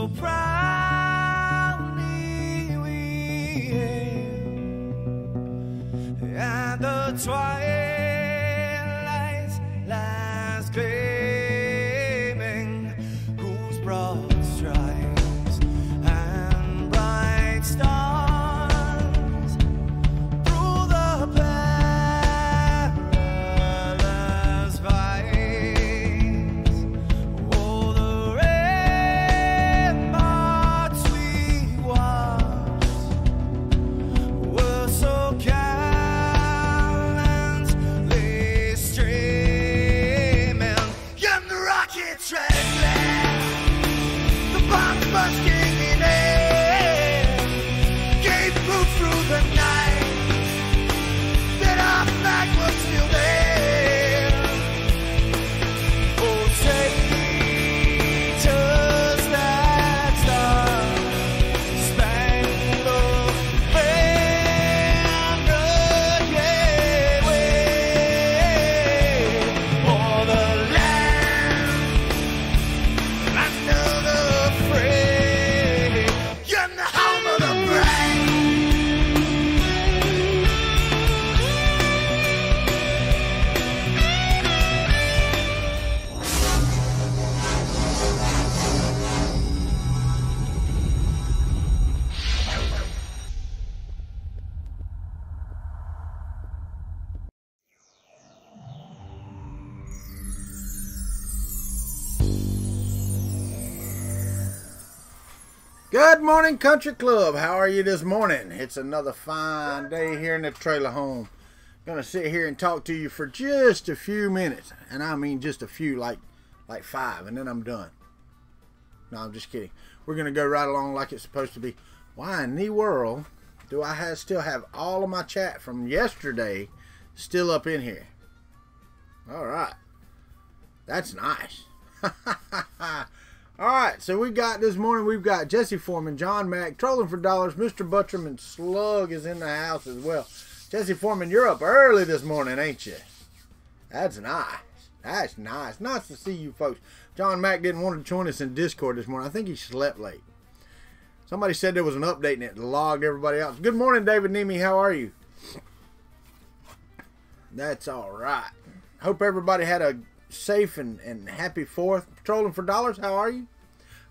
so proudly we hailed, and the twilight's last gleaming, whose broad stripes and bright stars through the perilous fights, oh, the ramparts we watched were so gallantly streaming, and the rockets trembling, the bombs bursting in air, gave proof through the night that our flag was still there. Oh, say, does that star-spangled banner yet wave o'er the land under the fray, and the home of the brave? Good morning, Country Club. How are you this morning? It's another fine day here in the trailer home. Gonna sit here and talk to you for just a few minutes, and I mean just a few, like 5, and then I'm done. No, I'm just kidding. We're gonna go right along like it's supposed to be. Why in the world do I still have all of my chat from yesterday still up in here? All right, that's nice. All right, so we got this morning, we've got Jesse Foreman, John Mack, Trolling for Dollars, Mr. Butcham, and Slug is in the house as well. Jesse Foreman, you're up early this morning, ain't you? That's nice. That's nice. Nice to see you folks. John Mack didn't want to join us in Discord this morning. I think he slept late. Somebody said there was an update and it logged everybody else. Good morning, David Nemi. How are you? That's all right. Hope everybody had a safe and happy 4th. Trolling for Dollars, how are you?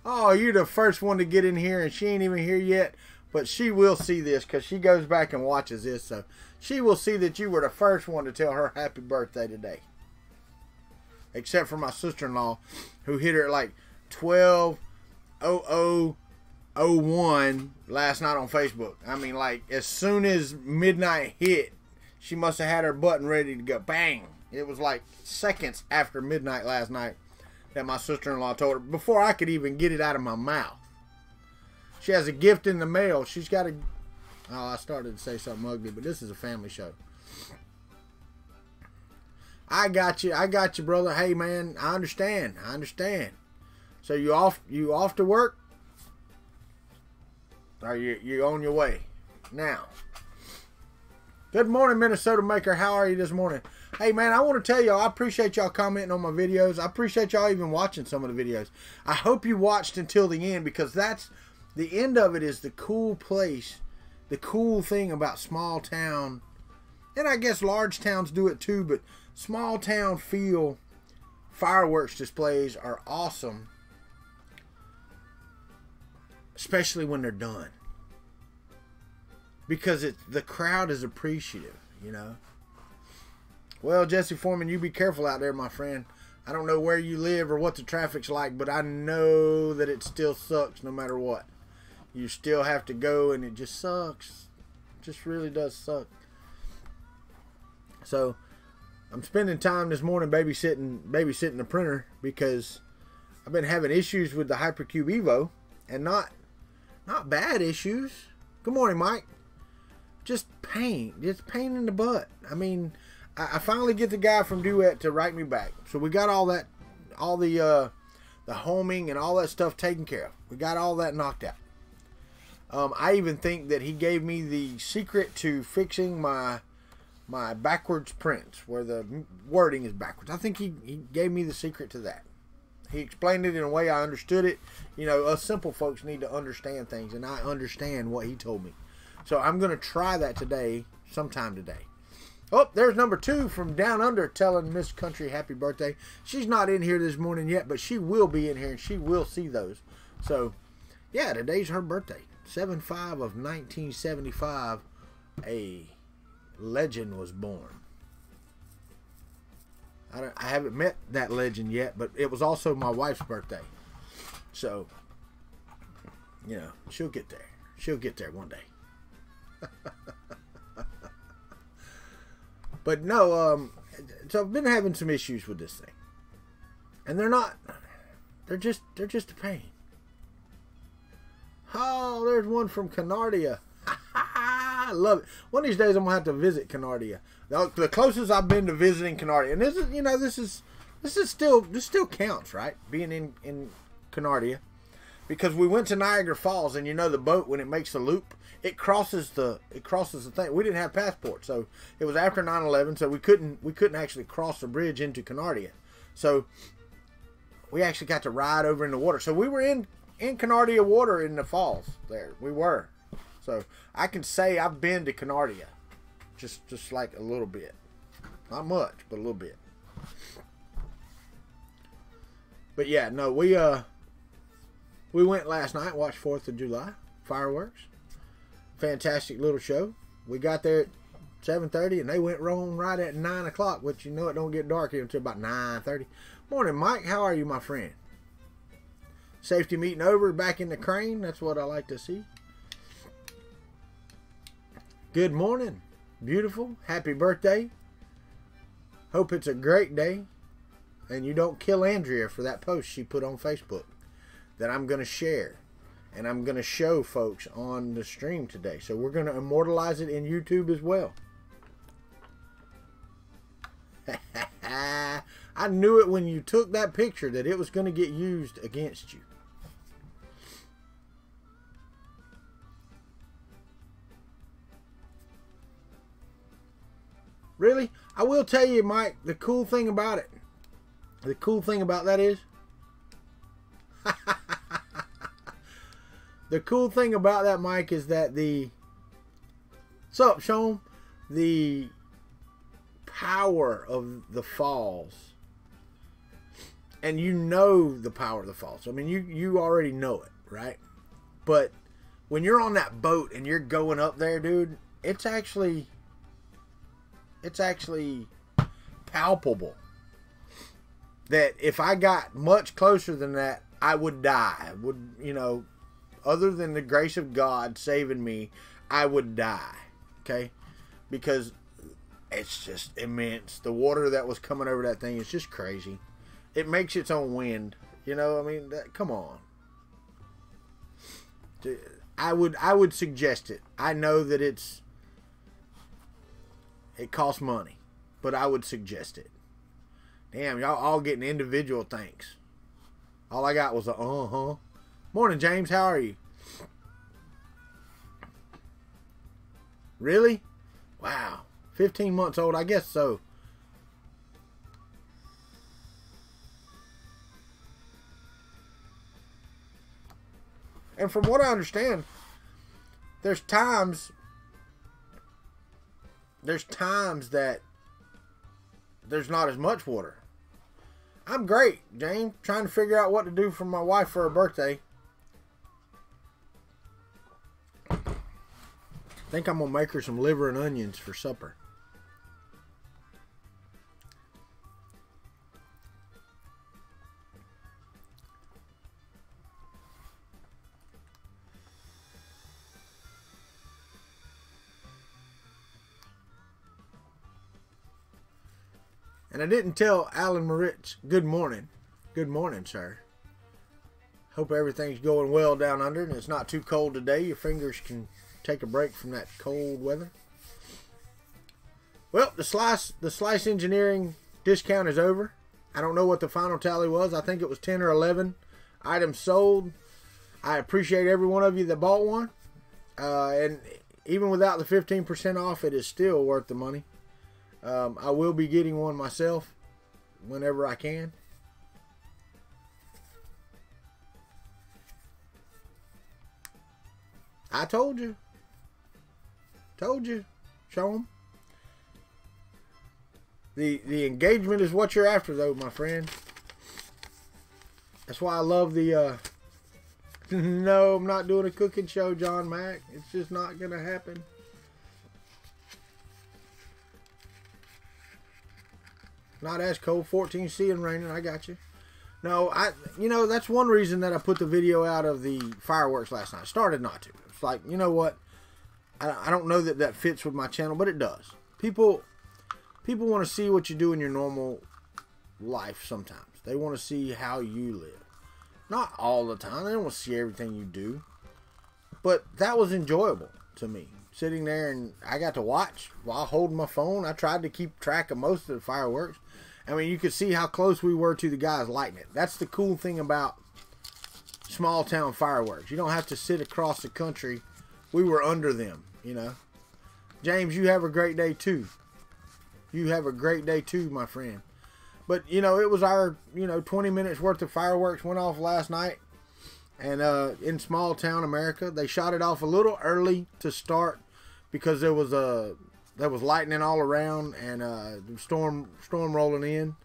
Oh, you're the first one to get in here, and she ain't even here yet, but she will see this because she goes back and watches this, so she will see that you were the first one to tell her happy birthday today. Except for my sister-in-law, who hit her at like 12:00:01 last night on Facebook. I mean, like, as soon as midnight hit, she must have had her button ready to go. Bang! It was like seconds after midnight last night that my sister-in-law told her, before I could even get it out of my mouth. She has a gift in the mail. She's got a... Oh, I started to say something ugly, but this is a family show. I got you, brother. Hey, man, I understand. So you off to work? Or you on your way now? Good morning, Minnesota Maker. How are you this morning? Hey, man, I want to tell y'all, I appreciate y'all commenting on my videos. I appreciate y'all even watching some of the videos. I hope you watched until the end, because that's the end of it is the cool place, the cool thing about small town. And I guess large towns do it too, but small town feel fireworks displays are awesome, especially when they're done. Because the crowd is appreciative, you know. Well, Jesse Foreman, you be careful out there, my friend. I don't know where you live or what the traffic's like, but I know that it still sucks no matter what. You still have to go, and it just sucks. It just really does suck. So, I'm spending time this morning babysitting the printer, because I've been having issues with the Hypercube Evo, and not bad issues. Good morning, Mike. Just pain in the butt. I mean, I finally get the guy from Duet to write me back. So we got all the homing and all that stuff taken care of. We got all that knocked out. I even think that he gave me the secret to fixing my backwards prints, where the wording is backwards. I think he gave me the secret to that. He explained it in a way I understood it. You know, us simple folks need to understand things, and I understand what he told me. So I'm going to try that today, sometime today. Oh, there's number 2 from Down Under telling Miss Country happy birthday. She's not in here this morning yet, but she will be in here, and she will see those. So, yeah, today's her birthday. 7/5 of 1975, a legend was born. I haven't met that legend yet, but it was also my wife's birthday. So, you know, she'll get there. She'll get there one day. But no, so I've been having some issues with this thing. And they're just a pain. Oh, there's one from Canardia. I love it. One of these days I'm gonna have to visit Canardia. The closest I've been to visiting Canardia, and this is, you know, this still counts, right? Being in Canardia, because we went to Niagara Falls, and you know the boat, when it makes the loop, it crosses the thing. We didn't have passports, so it was after 9/11, so we couldn't actually cross the bridge into Canardia. So we actually got to ride over in the water. So we were in Canardia water in the falls there. We were. So I can say I've been to Canardia, just like a little bit, not much, but a little bit. But yeah, no, we went last night, watched 4th of July fireworks. Fantastic little show. We got there at 7:30, and they went wrong right at 9 o'clock, which you know it don't get dark here until about 9:30. Morning, Mike. How are you, my friend? Safety meeting over, back in the crane. That's what I like to see. Good morning. Beautiful. Happy birthday. Hope it's a great day. And you don't kill Andrea for that post she put on Facebook that I'm going to share. And I'm going to show folks on the stream today. So we're going to immortalize it in YouTube as well. I knew it when you took that picture that it was going to get used against you. Really? I will tell you, Mike, the cool thing about it. The cool thing about that is. The cool thing about that, Mike, is that what's up, Sean? The power of the falls. And you know the power of the falls. I mean, you already know it, right? But when you're on that boat and you're going up there, dude, it's actually palpable that if I got much closer than that, I would die. Would, you know, other than the grace of God saving me, I would die. Okay? Because it's just immense. The water that was coming over that thing is just crazy. It makes its own wind. You know, I mean, come on. I would suggest it. I know that it costs money, but I would suggest it. Damn, y'all all getting individual thanks. All I got was a uh-huh. Morning, James. How are you? Really? Wow. 15 months old. I guess so. And from what I understand, there's times that there's not as much water. I'm great, James. Trying to figure out what to do for my wife for her birthday. I think I'm going to make her some liver and onions for supper. And I didn't tell Alan Moritz, good morning. Good morning, sir. Hope everything's going well down under and it's not too cold today. Your fingers can take a break from that cold weather. Well, the slice engineering discount is over. I don't know what the final tally was. I think it was 10 or 11 items sold. I appreciate every one of you that bought one. And even without the 15% off, it is still worth the money. I will be getting one myself whenever I can. I told you. Told you. Show them. The engagement is what you're after, though, my friend. That's why I love the... No, I'm not doing a cooking show, John Mack. It's just not going to happen. Not as cold. 14C and raining. I got you. No, you know, that's one reason that I put the video out of the fireworks last night. I started not to. It's like, you know what? I don't know that fits with my channel, but it does. People want to see what you do in your normal life sometimes. They want to see how you live. Not all the time. They don't want to see everything you do. But that was enjoyable to me. Sitting there, and I got to watch while holding my phone. I tried to keep track of most of the fireworks. I mean, you could see how close we were to the guys lighting it. That's the cool thing about small town fireworks. You don't have to sit across the country. We were under them, you know. James, you have a great day too. You have a great day too, my friend. But, you know, it was our, 20 minutes worth of fireworks went off last night. And in small town America, they shot it off a little early to start because there was lightning all around and the storm rolling in.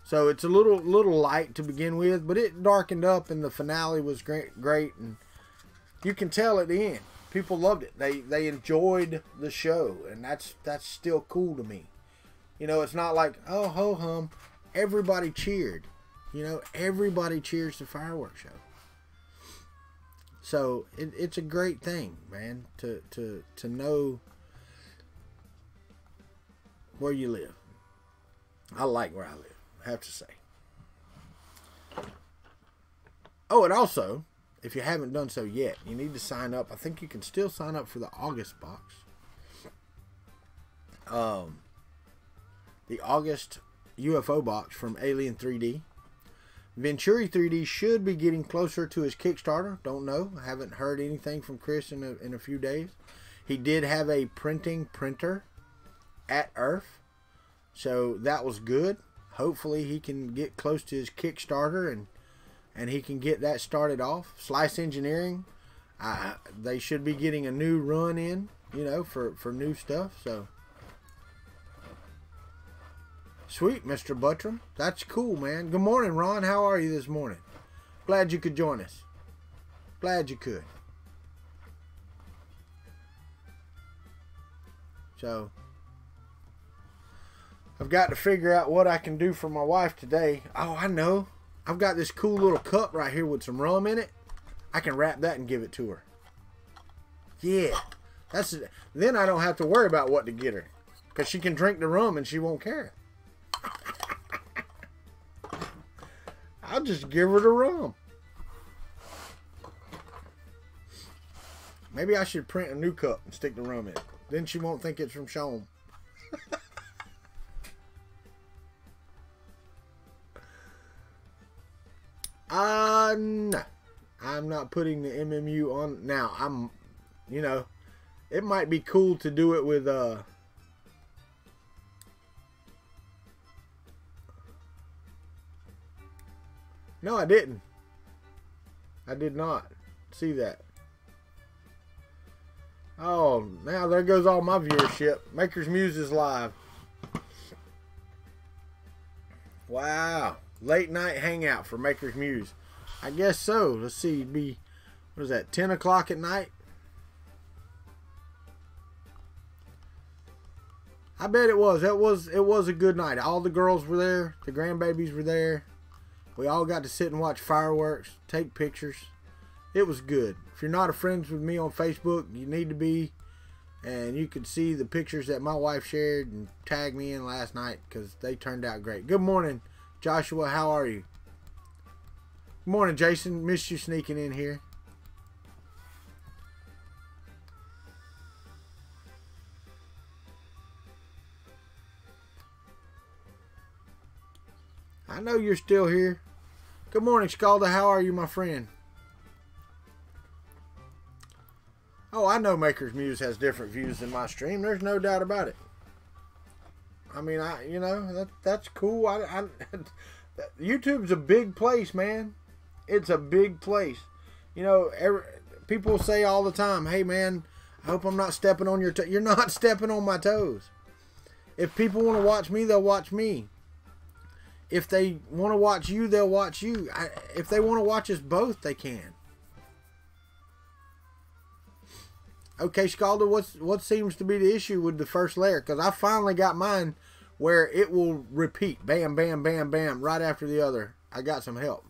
So it's a little light to begin with, but it darkened up and the finale was great, and you can tell at the end people loved it. They enjoyed the show, and that's still cool to me. You know, it's not like, oh, ho hum. Everybody cheered. You know, everybody cheers the fireworks show. So it's a great thing, man, to know where you live. I like where I live, I have to say. Oh, and also, if you haven't done so yet, you need to sign up. I think you can still sign up for the August box. The August UFO box from Alien 3D. Venturi 3D should be getting closer to his Kickstarter. Don't know. I haven't heard anything from Chris in a few days. He did have a printer at Earth, so that was good. Hopefully he can get close to his Kickstarter and he can get that started off. Slice Engineering, they should be getting a new run in, for new stuff. So sweet, Mr. Buttram. That's cool, man. Good morning, Ron. How are you this morning? Glad you could join us. Glad you could. So I've got to figure out what I can do for my wife today. Oh, I know. I've got this cool little cup right here with some rum in it. I can wrap that and give it to her. Yeah. Then I don't have to worry about what to get her, because she can drink the rum and she won't care. I'll just give her the rum. Maybe I should print a new cup and stick the rum in it. Then she won't think it's from Sean. No. I'm not putting the MMU on. Now, it might be cool to do it with, No, I didn't. I did not see that. Oh, now there goes all my viewership. Maker's Muse is live. Wow. Late night hangout for Maker's Muse. I guess so. Let's see. It'd be, what is that, 10 o'clock at night? I bet it was. It was a good night. All the girls were there. The grandbabies were there. We all got to sit and watch fireworks, take pictures. It was good. If you're not friends with me on Facebook, you need to be. And you could see the pictures that my wife shared and tagged me in last night because they turned out great. Good morning, Joshua. How are you? Good morning, Jason. Missed you sneaking in here. I know you're still here. Good morning, Scalda. How are you, my friend? Oh, I know Maker's Muse has different views than my stream. There's no doubt about it. I mean, that's cool. YouTube's a big place, man. It's a big place. people say all the time, hey man, I hope I'm not stepping on your toes. You're not stepping on my toes. If people want to watch me, they'll watch me. If they want to watch you, they'll watch you. If they want to watch us both, they can. Okay, Scalder, what seems to be the issue with the first layer? Because I finally got mine where it will repeat. Bam, bam, bam, bam, right after the other. I got some help.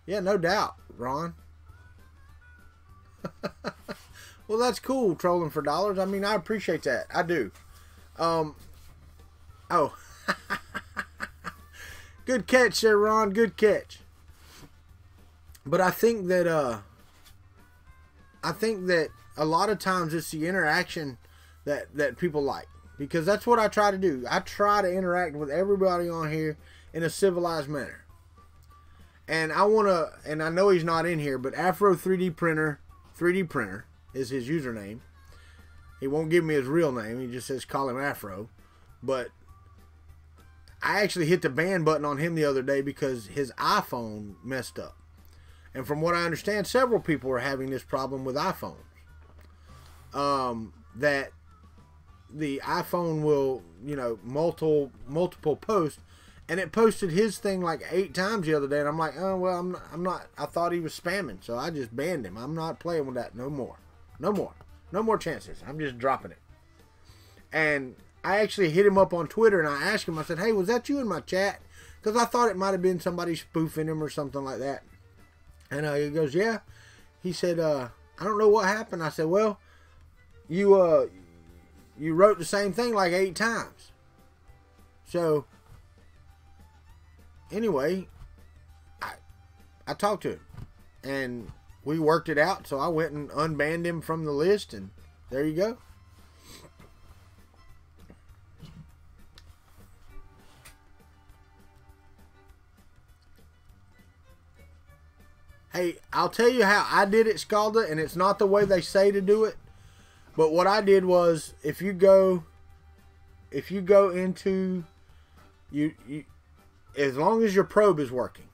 Yeah, no doubt, Ron. Well, that's cool, trolling for dollars. I mean, I appreciate that. I do. Oh. Good catch there, Ron. Good catch. But I think that a lot of times it's the interaction that people like, because that's what I try to do. I try to interact with everybody on here in a civilized manner. And I want to, and I know he's not in here, but Afro 3D Printer is his username. He won't give me his real name. He just says call him Afro. But I actually hit the ban button on him the other day because his iPhone messed up. And from what I understand, several people are having this problem with iPhones. That the iPhone will, you know, multiple posts. And it posted his thing like 8 times the other day. And I'm like, oh, well, I'm not. I thought he was spamming. So I just banned him. I'm not playing with that no more. No more. No more chances. I'm just dropping it. And I actually hit him up on Twitter. And I asked him, I said, hey, was that you in my chat? Because I thought it might have been somebody spoofing him or something like that. And he goes, yeah. He said, I don't know what happened. I said, well, you wrote the same thing like 8 times. So anyway, I talked to him and we worked it out. So I went and unbanned him from the list, and there you go. Hey, I'll tell you how I did it, Scalda, and it's not the way they say to do it. But what I did was, if you go into you as long as your probe is working,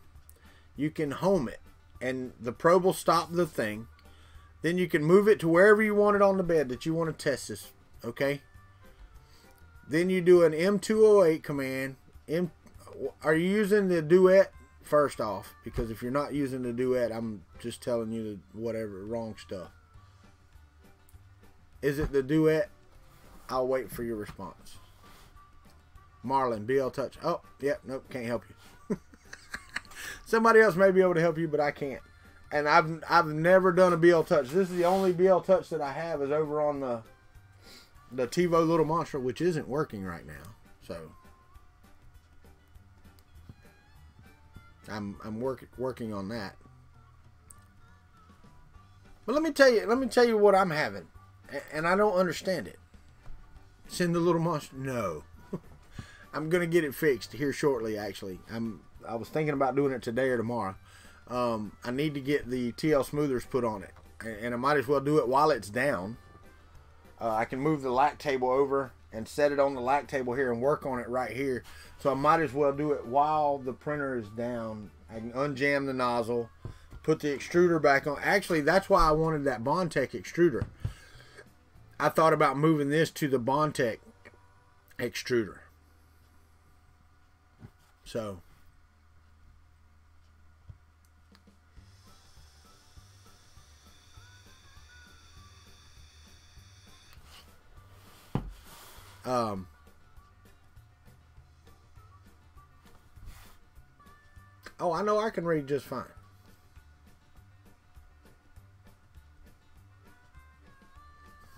you can home it, and the probe will stop the thing. Then you can move it to wherever you want it on the bed that you want to test this. Okay. Then you do an M208 command. Are you using the duet? First off, because if you're not using the duet, I'm just telling you the whatever wrong stuff. Is it the duet? I'll wait for your response. Marlon, BL Touch. Oh, yeah, nope, can't help you. Somebody else may be able to help you, but I can't. And I've never done a BL Touch. This is the only BL Touch that I have is over on the TiVo Little Monster, which isn't working right now. So I'm working on that. But let me tell you what I'm having, and I don't understand it. Send the Little Monster? No. I'm gonna get it fixed here shortly. Actually, I was thinking about doing it today or tomorrow. I need to get the TL smoothers put on it, and I might as well do it while it's down. I can move the lac table over and set it on the lac table here and work on it right here. So I might as well do it while the printer is down. I can unjam the nozzle, put the extruder back on. Actually, that's why I wanted that Bondtech extruder. I thought about moving this to the Bondtech extruder. So oh, I know I can read just fine.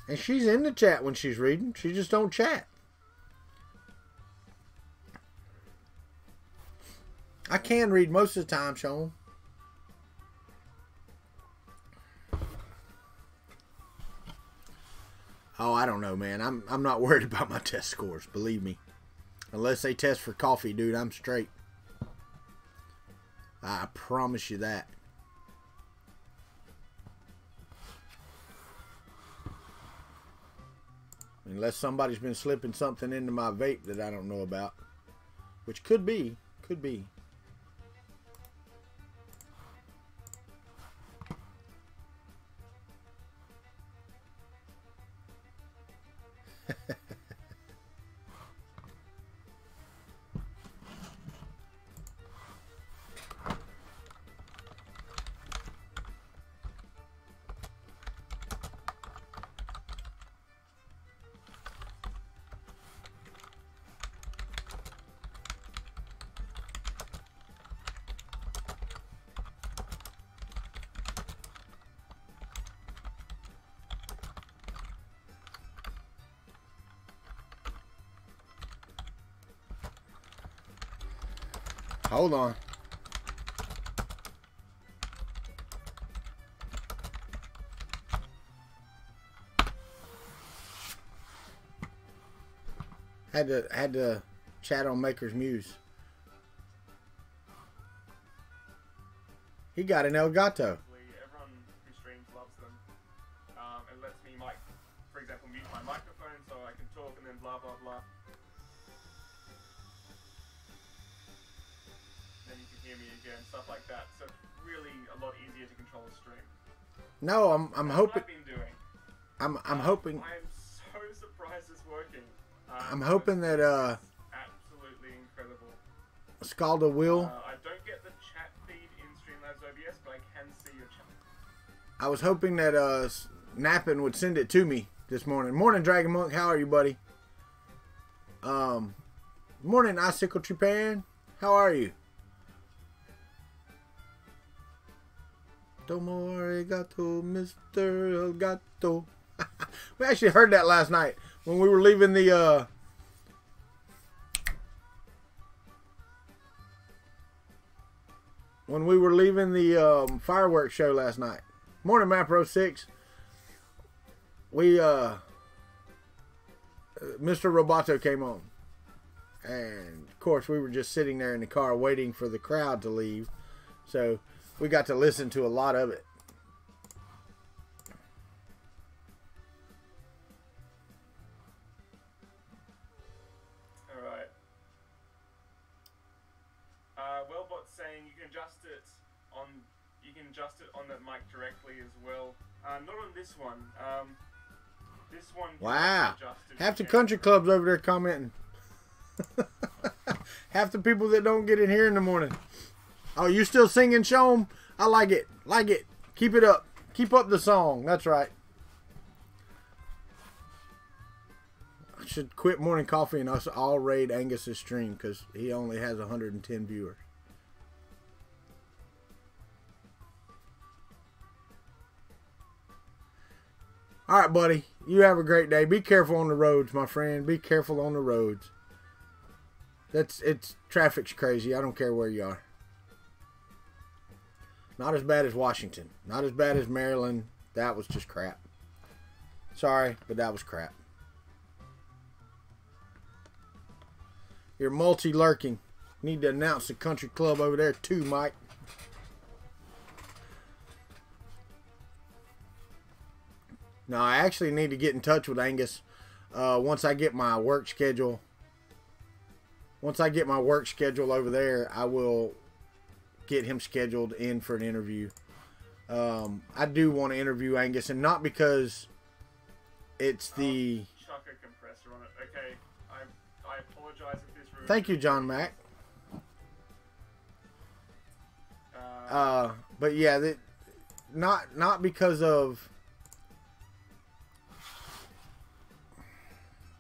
And she's in the chat when she's reading. She just don't chat. I can read most of the time, Sean. Oh, I don't know, man. I'm not worried about my test scores, believe me. Unless they test for coffee, dude, I'm straight. I promise you that. Unless somebody's been slipping something into my vape that I don't know about. Which could be. Could be. Hold on. Had to chat on Maker's Muse. He got an Elgato. Everyone who streams loves them. It lets me, for example, mute my microphone so I can talk and then blah blah blah. Then you can hear me again, stuff like that. So it's really a lot easier to control a stream. No, I'm hoping. What I've been doing. I'm hoping. I'm so surprised it's working. I'm hoping that absolutely incredible. Scalda will. I don't get the chat feed in Streamlabs OBS, but I can see your chat. I was hoping that Nappin would send it to me this morning. Morning, Dragon Monk. How are you, buddy? Morning, Icicle Tripan. How are you? Domo arigato, Mr. Elgato. We actually heard that last night when we were leaving the fireworks show last night. Morning, Mapro 6. We Mr. Roboto came on, and of course we were just sitting there in the car waiting for the crowd to leave, so we got to listen to a lot of it. Wellbot's saying you can adjust it on the mic directly as well. Not on this one. This one. Wow. Half the country clubs over there commenting. Half the people that don't get in here in the morning. Oh, you still singing, Shom? I like it. Like it. Keep it up. Keep up the song. That's right. I should quit morning coffee and us all raid Angus's stream because he only has 110 viewers. All right, buddy. You have a great day. Be careful on the roads, my friend. Be careful on the roads. Traffic's crazy. I don't care where you are. Not as bad as Washington. Not as bad as Maryland. That was just crap. Sorry, but that was crap. You're multi-lurking. Need to announce the country club over there too, Mike. No, I actually need to get in touch with Angus once I get my work schedule. Once I get my work schedule over there, I will get him scheduled in for an interview. I do want to interview Angus, and not because it's the... Chuck a compressor on it. Okay, I apologize if this ruins... Thank you, John Mack. But yeah, not because of...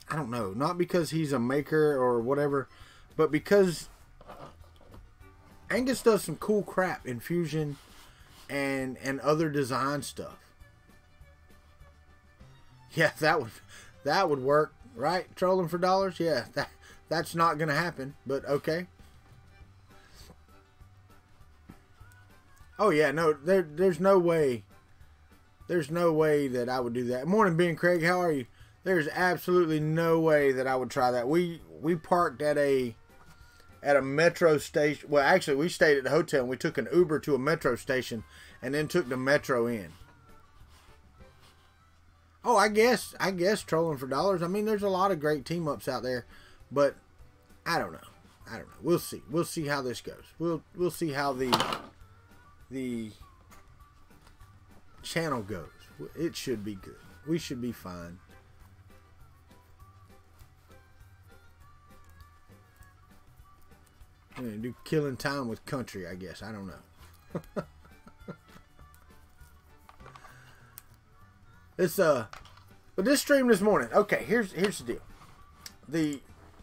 I don't know. Not because he's a maker or whatever, but because Angus does some cool crap in Fusion and other design stuff. Yeah, that would work, right? Trolling for dollars? Yeah, that's not going to happen, but okay. Oh yeah, no, there's no way. There's no way that I would do that. Morning, Ben Craig. How are you? There's absolutely no way that I would try that. We parked at a metro station. Well, actually, we stayed at the hotel and we took an Uber to a metro station and then took the metro in. Oh, I guess trolling for dollars. I mean, there's a lot of great team ups out there, but I don't know. We'll see. We'll see how this goes. We'll see how the channel goes. It should be good. We should be fine. I'm gonna do killing time with country, I guess. I don't know. But this stream this morning. Okay, here's the deal.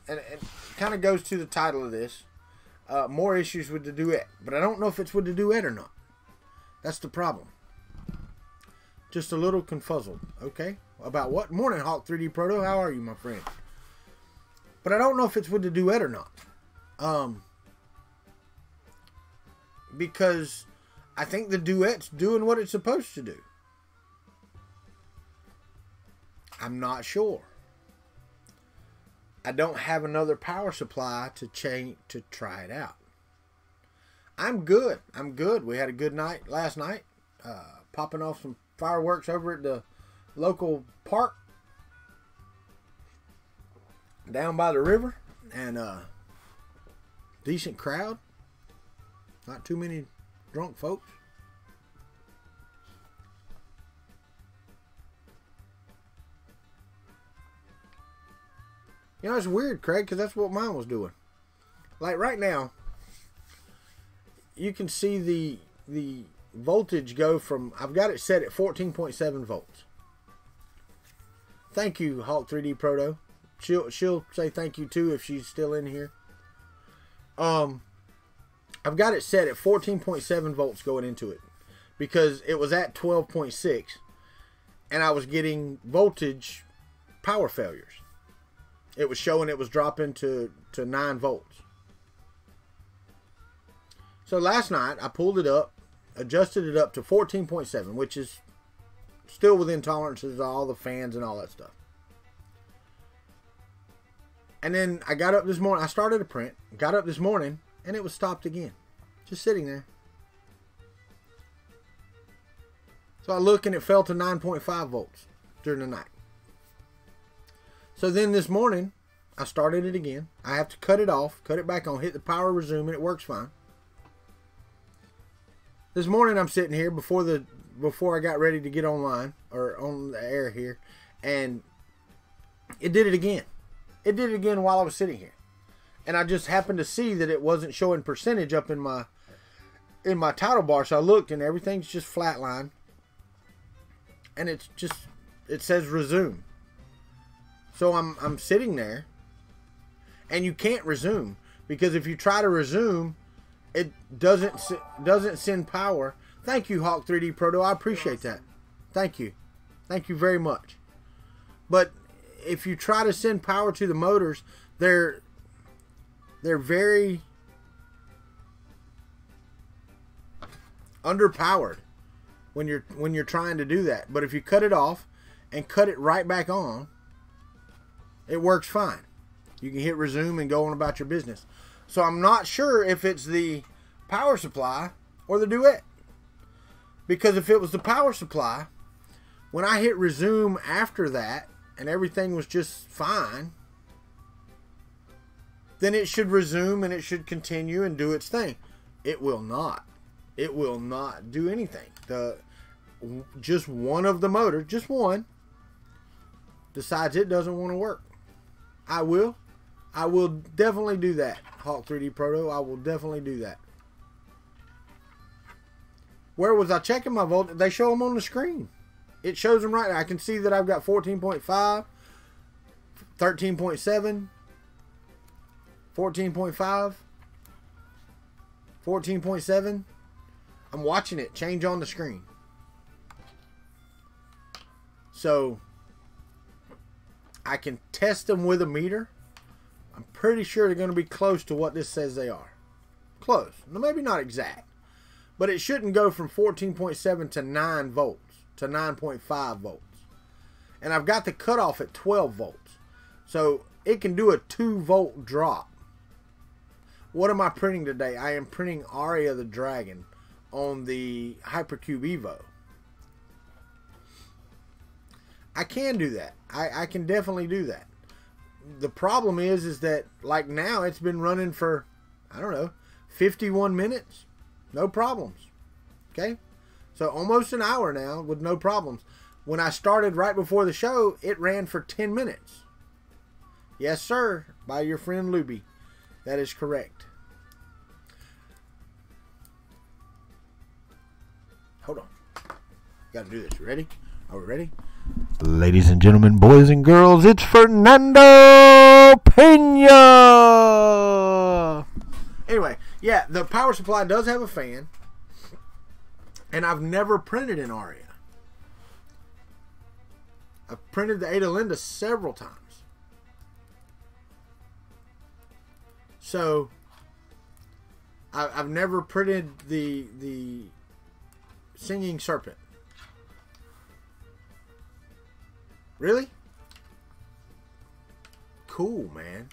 And it kind of goes to the title of this. More issues with the duet, but I don't know if it's with the duet or not. That's the problem. Just a little confuzzled. Okay, about what? Morning, Hawk 3D Proto. How are you, my friend? But I don't know if it's with the duet or not. because I think the duet's doing what it's supposed to do. I'm not sure. I don't have another power supply to try it out. I'm good. We had a good night last night. Popping off some fireworks over at the local park down by the river, and decent crowd. Not too many drunk folks. You know, it's weird, Craig, because that's what mine was doing. Like right now, you can see the voltage go from, I've got it set at 14.7 volts. Thank you, Hawk 3D Proto. She'll say thank you too if she's still in here. I've got it set at 14.7 volts going into it because it was at 12.6 and I was getting voltage power failures. It was showing it was dropping to 9 volts. So last night I pulled it up, adjusted it up to 14.7, which is still within tolerances of all the fans and all that stuff. And then I got up this morning, I started a print, got up this morning, and it was stopped again. Just sitting there. So I look and it fell to 9.5 volts during the night. So then this morning, I started it again. I have to cut it off, cut it back on, hit the power resume, and it works fine. This morning I'm sitting here before I got ready to get online, or on the air here, and it did it again. It did it again while I was sitting here. And I just happened to see that it wasn't showing percentage up in my title bar, so I looked and everything's just flatline. And it says resume. So I'm sitting there, and you can't resume because if you try to resume, it doesn't send power. Thank you, Hawk 3D Proto. I appreciate that. Thank you very much. But if you try to send power to the motors, they're very underpowered when you're trying to do that. But if you cut it off and cut it right back on, it works fine. You can hit resume and go on about your business. So I'm not sure if it's the power supply or the duet. Because if it was the power supply, when I hit resume after that and everything was just fine, then it should resume and it should continue and do its thing. It will not. It will not do anything. Just one of the motors, just one, decides it doesn't want to work. I will definitely do that, Hawk 3D Proto. I will definitely do that. Where was I checking my voltage? They show them on the screen. It shows them right now. I can see that I've got 14.5, 13.7, 14.5, 14.7. I'm watching it change on the screen. So I can test them with a meter. I'm pretty sure they're going to be close to what this says they are. Close. Maybe not exact. But it shouldn't go from 14.7 to 9 volts to 9.5 volts. And I've got the cutoff at 12 volts. So it can do a 2 volt drop. What am I printing today? I am printing Aria the Dragon on the Hypercube Evo. I can do that. I can definitely do that. The problem is that like now it's been running for, I don't know, 51 minutes. No problems. Okay? So almost an hour now with no problems. When I started right before the show, it ran for 10 minutes. Yes, sir. By your friend Luby. That is correct. Hold on. Got to do this. Ready? Are we ready? Ladies and gentlemen, boys and girls, it's Fernando Pena. Anyway, yeah, the power supply does have a fan. And I've never printed in Aria. I've printed the Ada Linda several times. So, I've never printed the singing serpent. Really? Cool, man.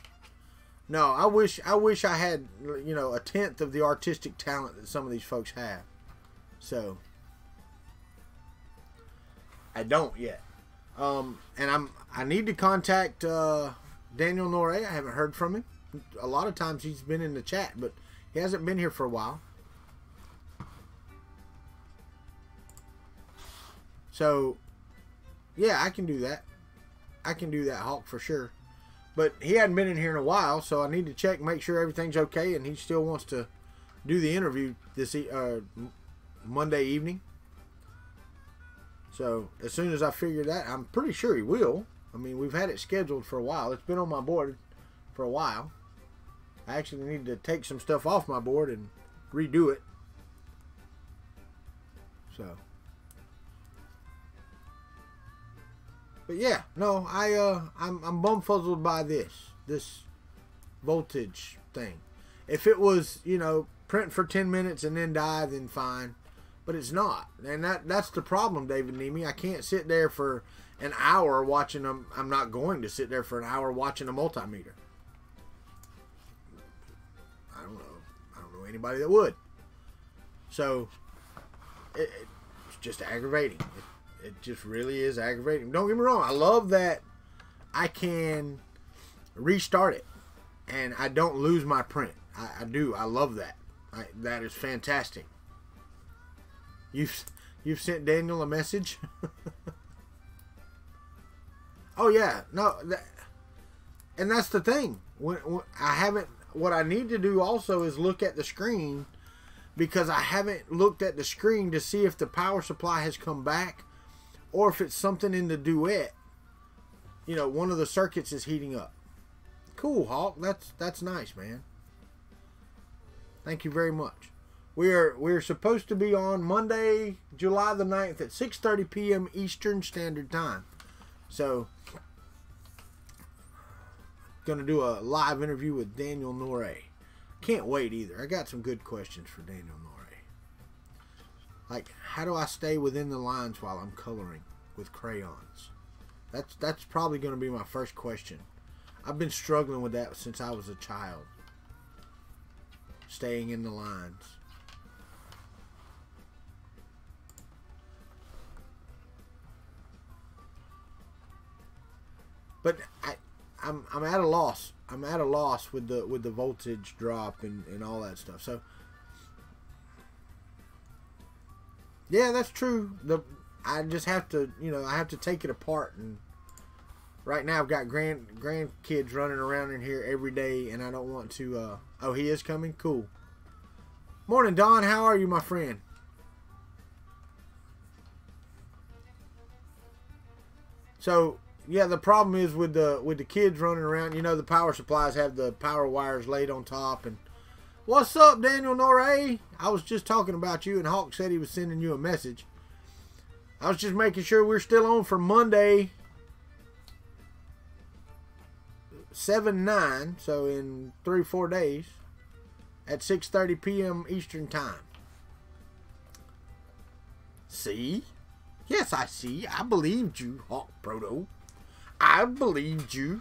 No, I wish I had, you know, a tenth of the artistic talent that some of these folks have. So I don't yet. And I need to contact Daniel Noré. I haven't heard from him. A lot of times he's been in the chat, but he hasn't been here for a while. So yeah, I can do that. I can do that, Hawk, for sure. But he hadn't been in here in a while, so I need to check, make sure everything's okay, and he still wants to do the interview this Monday evening. So as soon as I figure that, I'm pretty sure he will. I mean, we've had it scheduled for a while. It's been on my board for a while. I actually need to take some stuff off my board and redo it. So, but yeah, no, I'm bumfuzzled by this voltage thing. If it was, you know, print for 10 minutes and then die, then fine. But it's not, and that's the problem, David Nemi. I can't sit there for an hour watching them. I'm not going to sit there for an hour watching a multimeter. I don't know anybody that would. So it's just aggravating. It just really is aggravating. Don't get me wrong. I love that I can restart it and I don't lose my print. I do. I love that. That is fantastic. You've sent Daniel a message? Oh yeah, no, and that's the thing. When I haven't. What I need to do also is look at the screen, because I haven't looked at the screen to see if the power supply has come back, or if it's something in the duet. You know, one of the circuits is heating up. Cool, Hawk. That's nice, man. Thank you very much. We're supposed to be on Monday, July the 9th at 6:30 p.m. Eastern Standard Time. So, gonna do a live interview with Daniel Noré. Can't wait either. I got some good questions for Daniel Noré. Like, how do I stay within the lines while I'm coloring with crayons? That's probably gonna be my first question. I've been struggling with that since I was a child. Staying in the lines. But I'm at a loss. I'm at a loss with the voltage drop and all that stuff. So yeah, that's true. I just have to, you know, I have to take it apart. And right now I've got grandkids running around in here every day, and I don't want to. Oh, he is coming. Cool. Morning, Don. How are you, my friend? So. Yeah, the problem is with the kids running around. You know, the power supplies have the power wires laid on top. And what's up, Daniel Noré? I was just talking about you, and Hawk said he was sending you a message. I was just making sure we're still on for Monday, 7/9, so in 3-4 days, at 6:30 p.m. Eastern Time. See? Yes, I see. I believed you, Hawk Proto. I believed you.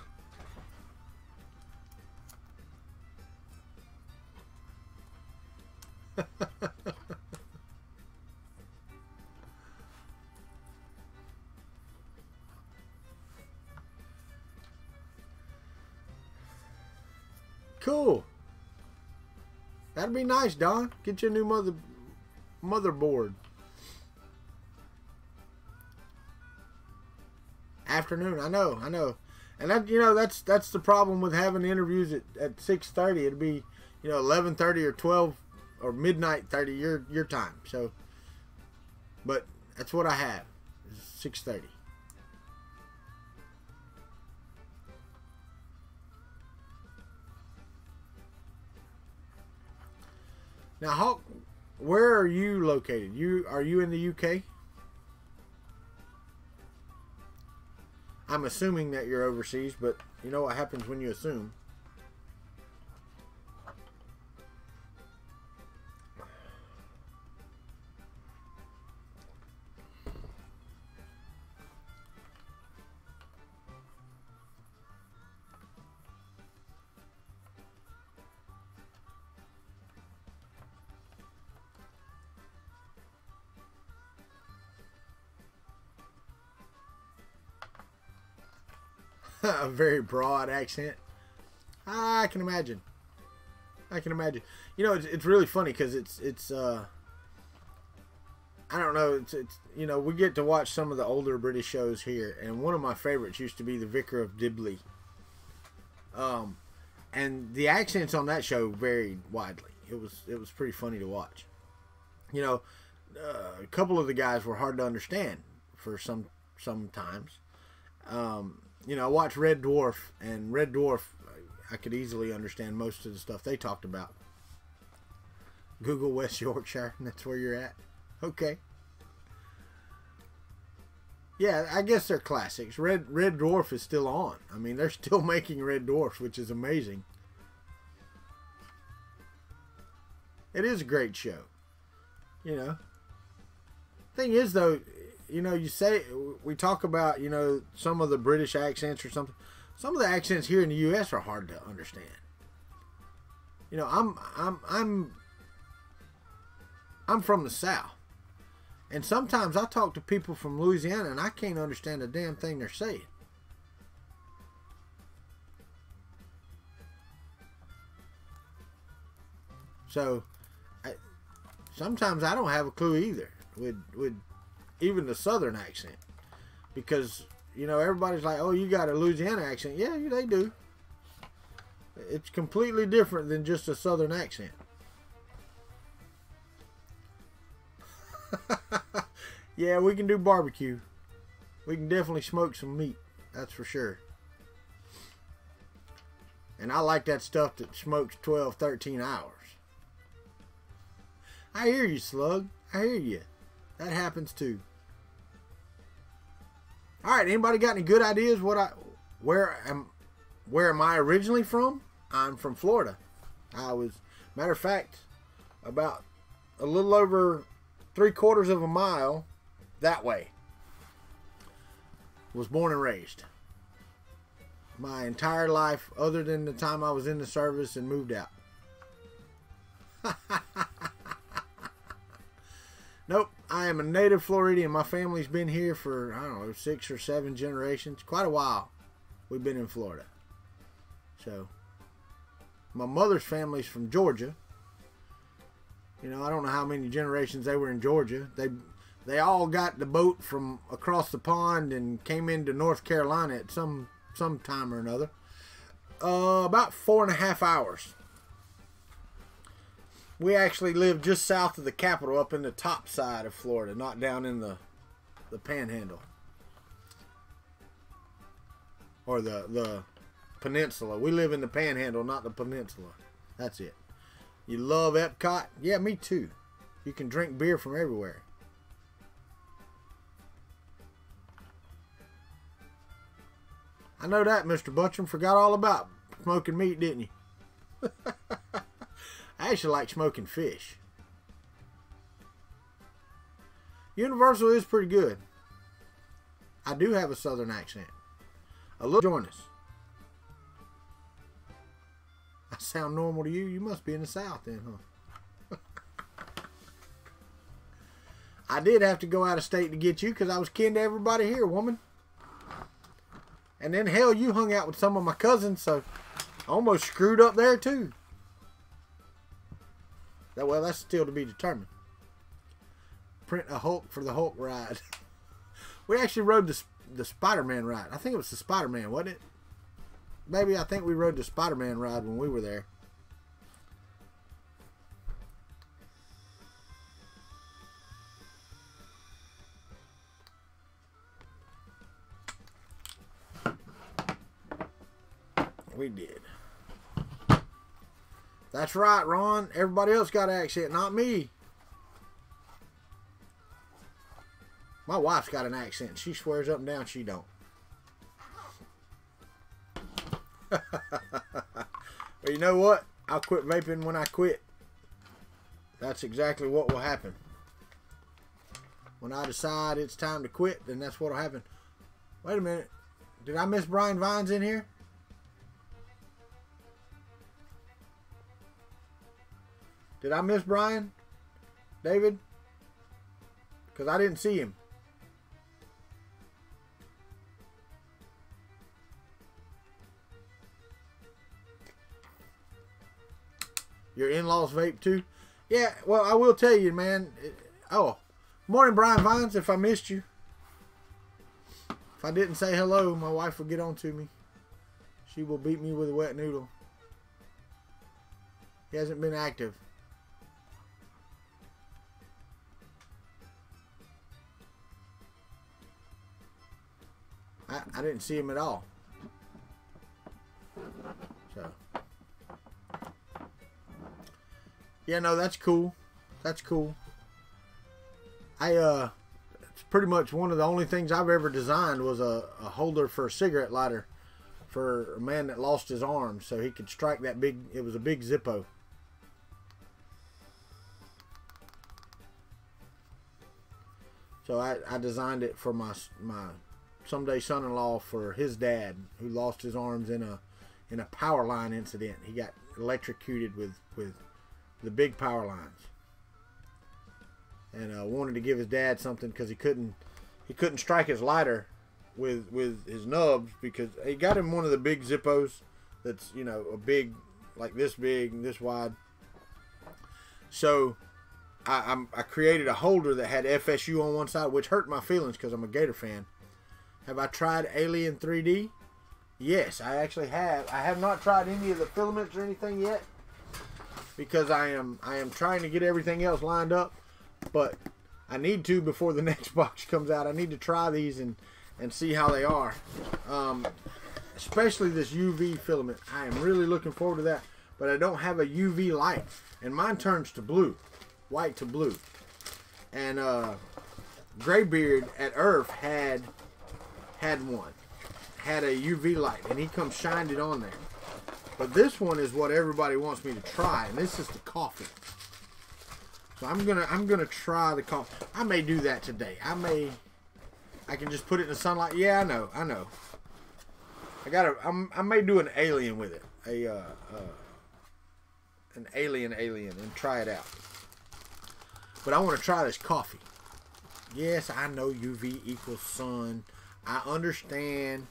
Cool. That'd be nice, Don. Get you a new motherboard. Afternoon, I know, and that, you know, that's the problem with having the interviews at 6:30. It'll be, you know, 11:30 or 12 or midnight 30 your time. So, but that's what I have. 6:30. Now, Hawk, where are you located? Are you in the UK? I'm assuming that you're overseas, but you know what happens when you assume. a very broad accent. I can imagine. I can imagine. You know, it's really funny because it's I don't know. It's you know, we get to watch some of the older British shows here, and one of my favorites used to be The Vicar of Dibley. And the accents on that show varied widely. It was pretty funny to watch. You know, a couple of the guys were hard to understand for sometimes. You know, I watched Red Dwarf, and Red Dwarf, I could easily understand most of the stuff they talked about. Google West Yorkshire, and that's where you're at. Okay. Yeah, I guess they're classics. Red Dwarf is still on. I mean, they're still making Red Dwarfs, which is amazing. It is a great show. You know. Thing is, though, you know, we talk about, you know, some of the British accents or something. Some of the accents here in the U.S. are hard to understand. You know, I'm from the South. And sometimes I talk to people from Louisiana and I can't understand a damn thing they're saying. So, sometimes I don't have a clue either with even the Southern accent. Because, you know, everybody's like, oh, you got a Louisiana accent. Yeah, they do. It's completely different than just a Southern accent. Yeah, we can do barbecue. We can definitely smoke some meat. That's for sure. And I like that stuff that smokes 12, 13 hours. I hear you, Slug. I hear you. That happens too. Alright, anybody got any good ideas where am I originally from? I'm from Florida. Matter of fact, about a little over 3/4 of a mile that way. Was born and raised. My entire life, other than the time I was in the service and moved out. Nope, I am a native Floridian. My family's been here for, I don't know, 6 or 7 generations. Quite a while we've been in Florida. So, my mother's family's from Georgia. You know, I don't know how many generations they were in Georgia. They all got the boat from across the pond and came into North Carolina at some time or another. About 4.5 hours. We actually live just south of the capital, up in the top side of Florida, not down in the panhandle. Or the peninsula. We live in the panhandle, not the peninsula. That's it. You love Epcot? Yeah, me too. You can drink beer from everywhere. I know that, Mr. Butcham. Forgot all about smoking meat, didn't you? I actually like smoking fish. Universal is pretty good. I do have a southern accent. A little. Join us. I sound normal to you? You must be in the South then, huh? I did have to go out of state to get you because I was kin to everybody here, woman. And then, hell, you hung out with some of my cousins, so I almost screwed up there, too. Well, that's still to be determined. Print a Hulk for the Hulk ride. We actually rode the Spider-Man ride. I think it was the Spider-Man, wasn't it? Maybe I think we rode the Spider-Man ride when we were there. We did. That's right, Ron. Everybody else got an accent, not me. My wife's got an accent. She swears up and down she don't. But you know what? I'll quit vaping when I quit. That's exactly what will happen. When I decide it's time to quit, then that's what will happen. Wait a minute. Did I miss Brian Vines in here? Did I miss Brian? David? Because I didn't see him. Your in-laws vape too? Yeah, well, I will tell you, man. Oh, morning, Brian Vines, if I missed you. If I didn't say hello, my wife will get on to me. She will beat me with a wet noodle. He hasn't been active. I didn't see him at all. So. Yeah, no, that's cool. That's cool. It's pretty much one of the only things I've ever designed was a holder for a cigarette lighter for a man that lost his arm so he could strike that big, it was a big Zippo. So I designed it for my someday son-in-law for his dad who lost his arms in a power line incident. He got electrocuted with the big power lines, and wanted to give his dad something because he couldn't strike his lighter with his nubs because he got him one of the big Zippos that's, you know, a big, like this big and this wide. So I created a holder that had FSU on one side, which hurt my feelings because I'm a Gator fan. Have I tried Alien 3D? Yes, I actually have. I have not tried any of the filaments or anything yet because I am trying to get everything else lined up, but I need to before the next box comes out. I need to try these and see how they are. Especially this UV filament. I am really looking forward to that, but I don't have a UV light, and mine turns to blue. White to blue. And Graybeard at Earth had one. Had a UV light, and he come shined it on there. But this one is what everybody wants me to try, and this is the coffee. So I'm gonna try the coffee. I may do that today. I can just put it in the sunlight. Yeah, I know. I may do an alien with it. An alien and try it out. But I want to try this coffee. Yes, I know UV equals sun. I understand.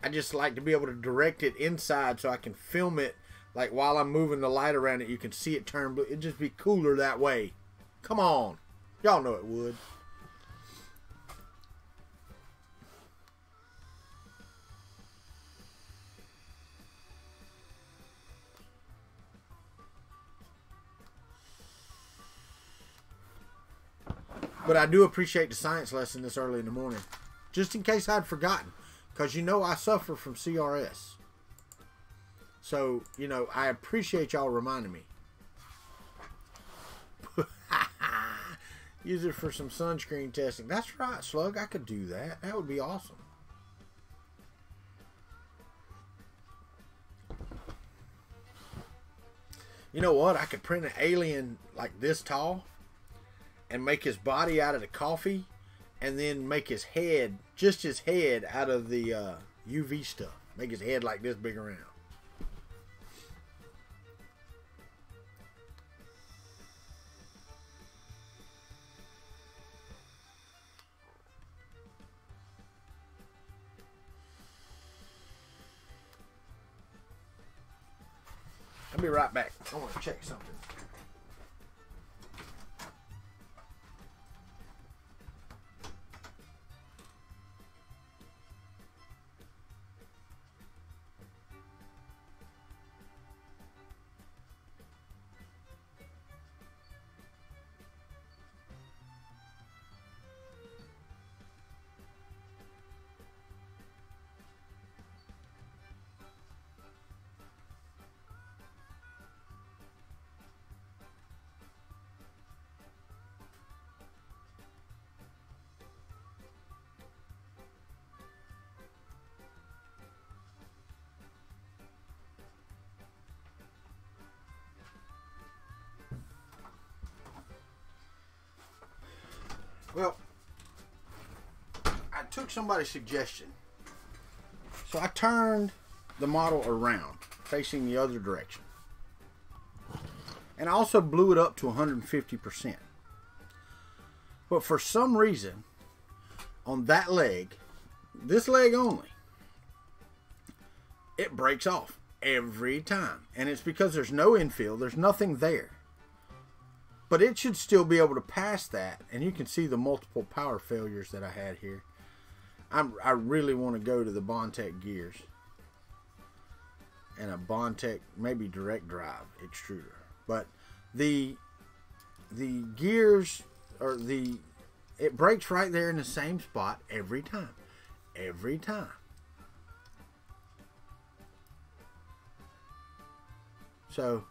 I just like to be able to direct it inside so I can film it. Like while I'm moving the light around it, you can see it turn blue. It'd just be cooler that way. Come on. Y'all know it would. But I do appreciate the science lesson this early in the morning. Just in case I'd forgotten. Because you know I suffer from CRS. So, you know, I appreciate y'all reminding me. Use it for some sunscreen testing. That's right, Slug. I could do that. That would be awesome. You know what? I could print an alien like this tall and make his body out of the coffee, and then make his head, just his head, out of the UV stuff. Make his head like this big around. I'll be right back. I want to check something. Well, I took somebody's suggestion. So I turned the model around, facing the other direction. And I also blew it up to 150%. But for some reason, on that leg, this leg only, it breaks off. every time. And it's because there's no infill. There's nothing there. But it should still be able to pass that. And you can see the multiple power failures that I had here. I really want to go to the Bondtech gears. And a Bondtech, maybe direct drive extruder. But the gears, or it breaks right there in the same spot every time. Every time. So,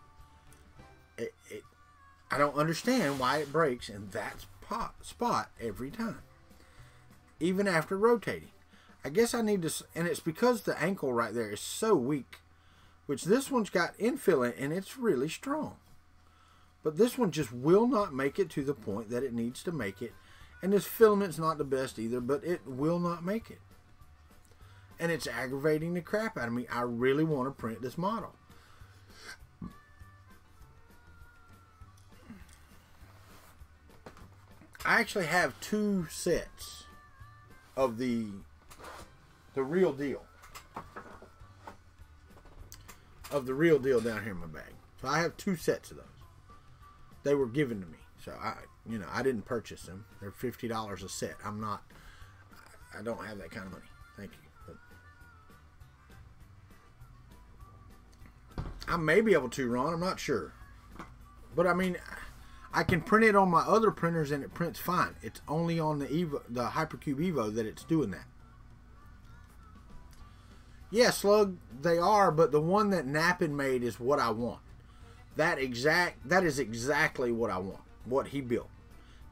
I don't understand why it breaks in that spot every time. Even after rotating. I guess I need to, and it's because the ankle right there is so weak. Which this one's got infill in, and it's really strong. But this one just will not make it to the point that it needs to make it. And this filament's not the best either, but it will not make it. And it's aggravating the crap out of me. I really want to print this model. I actually have 2 sets of the real deal. Of the real deal down here in my bag. So I have 2 sets of those. They were given to me. So I didn't purchase them. They're $50 a set. I don't have that kind of money. Thank you. But I may be able to, Ron. I'm not sure. But I mean, I can print it on my other printers and it prints fine. It's only on the Hypercube Evo that it's doing that. Yeah, Slug, they are, but the one that Nappin made is what I want. That is exactly what I want. What he built.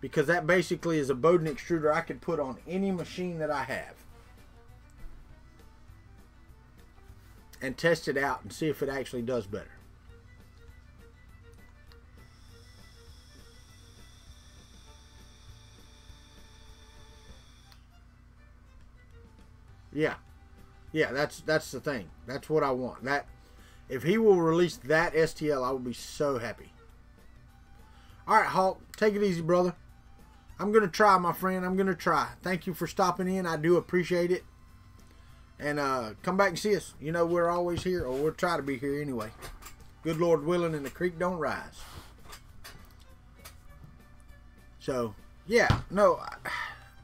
Because that basically is a Bowden extruder I could put on any machine that I have. And test it out and see if it actually does better. Yeah. Yeah, that's the thing. That's what I want. That if he will release that STL, I will be so happy. Alright, Hulk, take it easy, brother. I'm going to try, my friend. I'm going to try. Thank you for stopping in. I do appreciate it. And come back and see us. You know, we're always here, or we'll try to be here anyway. Good Lord willing, and the creek don't rise. So, yeah, no,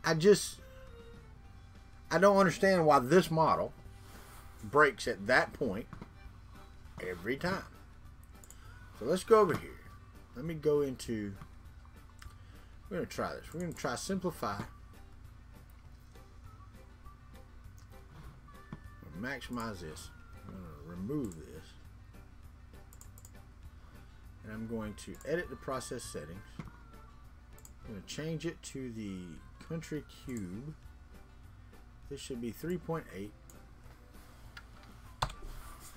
I don't understand why this model breaks at that point every time. So let's go over here. Let me go into, we're going to try this. We're going to try simplify. Maximize this. I'm going to remove this. And I'm going to edit the process settings. I'm going to change it to the Kuntry Cube. This should be 3.8.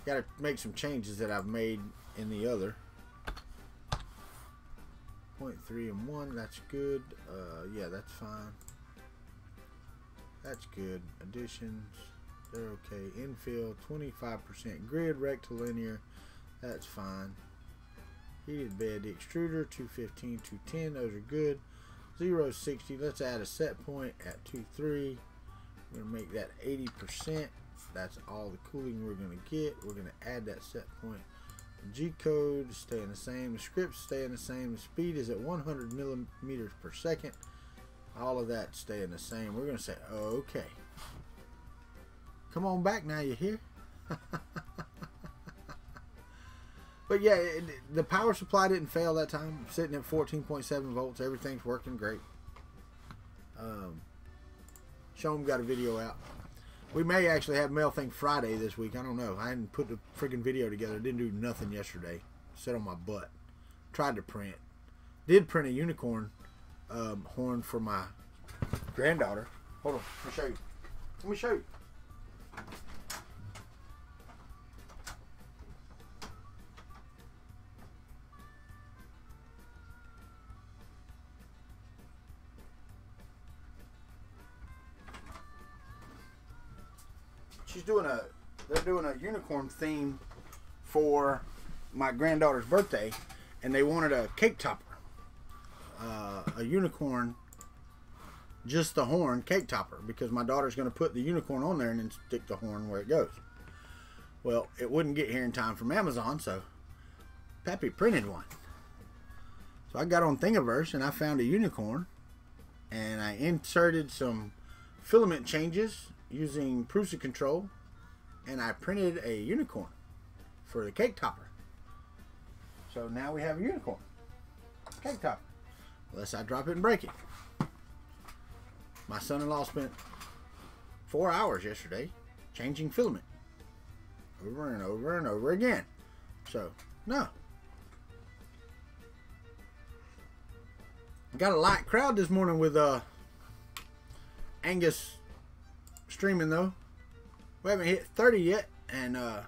Got to make some changes that I've made in the other. 0.3 and 1, that's good. Yeah, that's fine. That's good. Additions, they're okay. Infill, 25%. Grid, rectilinear, that's fine. Heated bed, extruder, 215, 210, those are good. 0.60, let's add a set point at 2.3. We're going to make that 80%. That's all the cooling we're going to get. We're going to add that set point. G code staying the same. The scripts staying the same. The speed is at 100 millimeters per second. All of that staying the same. We're going to say, okay. Come on back now, you hear? But yeah, the power supply didn't fail that time. I'm sitting at 14.7 volts. Everything's working great. Show them got a video out. We may actually have Mail Thing Friday this week. I don't know. I hadn't put the freaking video together. Didn't do nothing yesterday. Sat on my butt. Tried to print. Did print a unicorn horn for my granddaughter. Hold on. Let me show you. Let me show you. They're doing a unicorn theme for my granddaughter's birthday, and they wanted a cake topper, a unicorn, just the horn cake topper, because my daughter's going to put the unicorn on there and then stick the horn where it goes. Well, it wouldn't get here in time from Amazon, so Pappy printed one. So I got on Thingiverse and I found a unicorn, and I inserted some filament changes using Prusa control, and I printed a unicorn for the cake topper. So now we have a unicorn cake topper, unless I drop it and break it. My son-in-law spent 4 hours yesterday changing filament over and over and over again. So no. Got a light crowd this morning with Angus streaming though. We haven't hit 30 yet, and I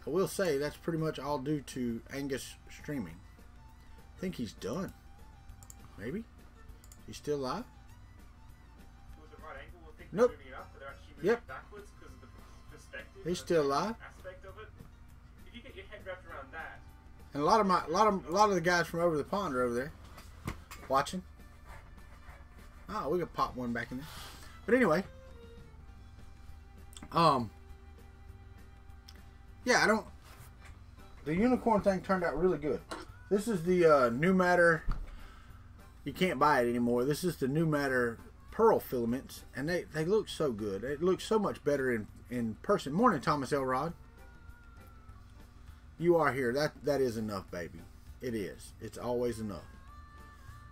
will say that's pretty much all due to Angus streaming. I think he's done. Maybe? He's still live? Was it right angle? I think Nope. moving it up, but they're actually moving Yep. it backwards because of the perspective. He's still live. Aspect of it. If you get your head wrapped around that. And a lot of the guys from over the pond are over there watching. Oh, we could pop one back in there. But anyway, yeah, the unicorn thing turned out really good. This is the New Matter. You can't buy it anymore. This is the New Matter pearl filaments, and they look so good. It looks so much better in person. Morning, Thomas Elrod. You are here. That is enough, baby. It is. It's always enough.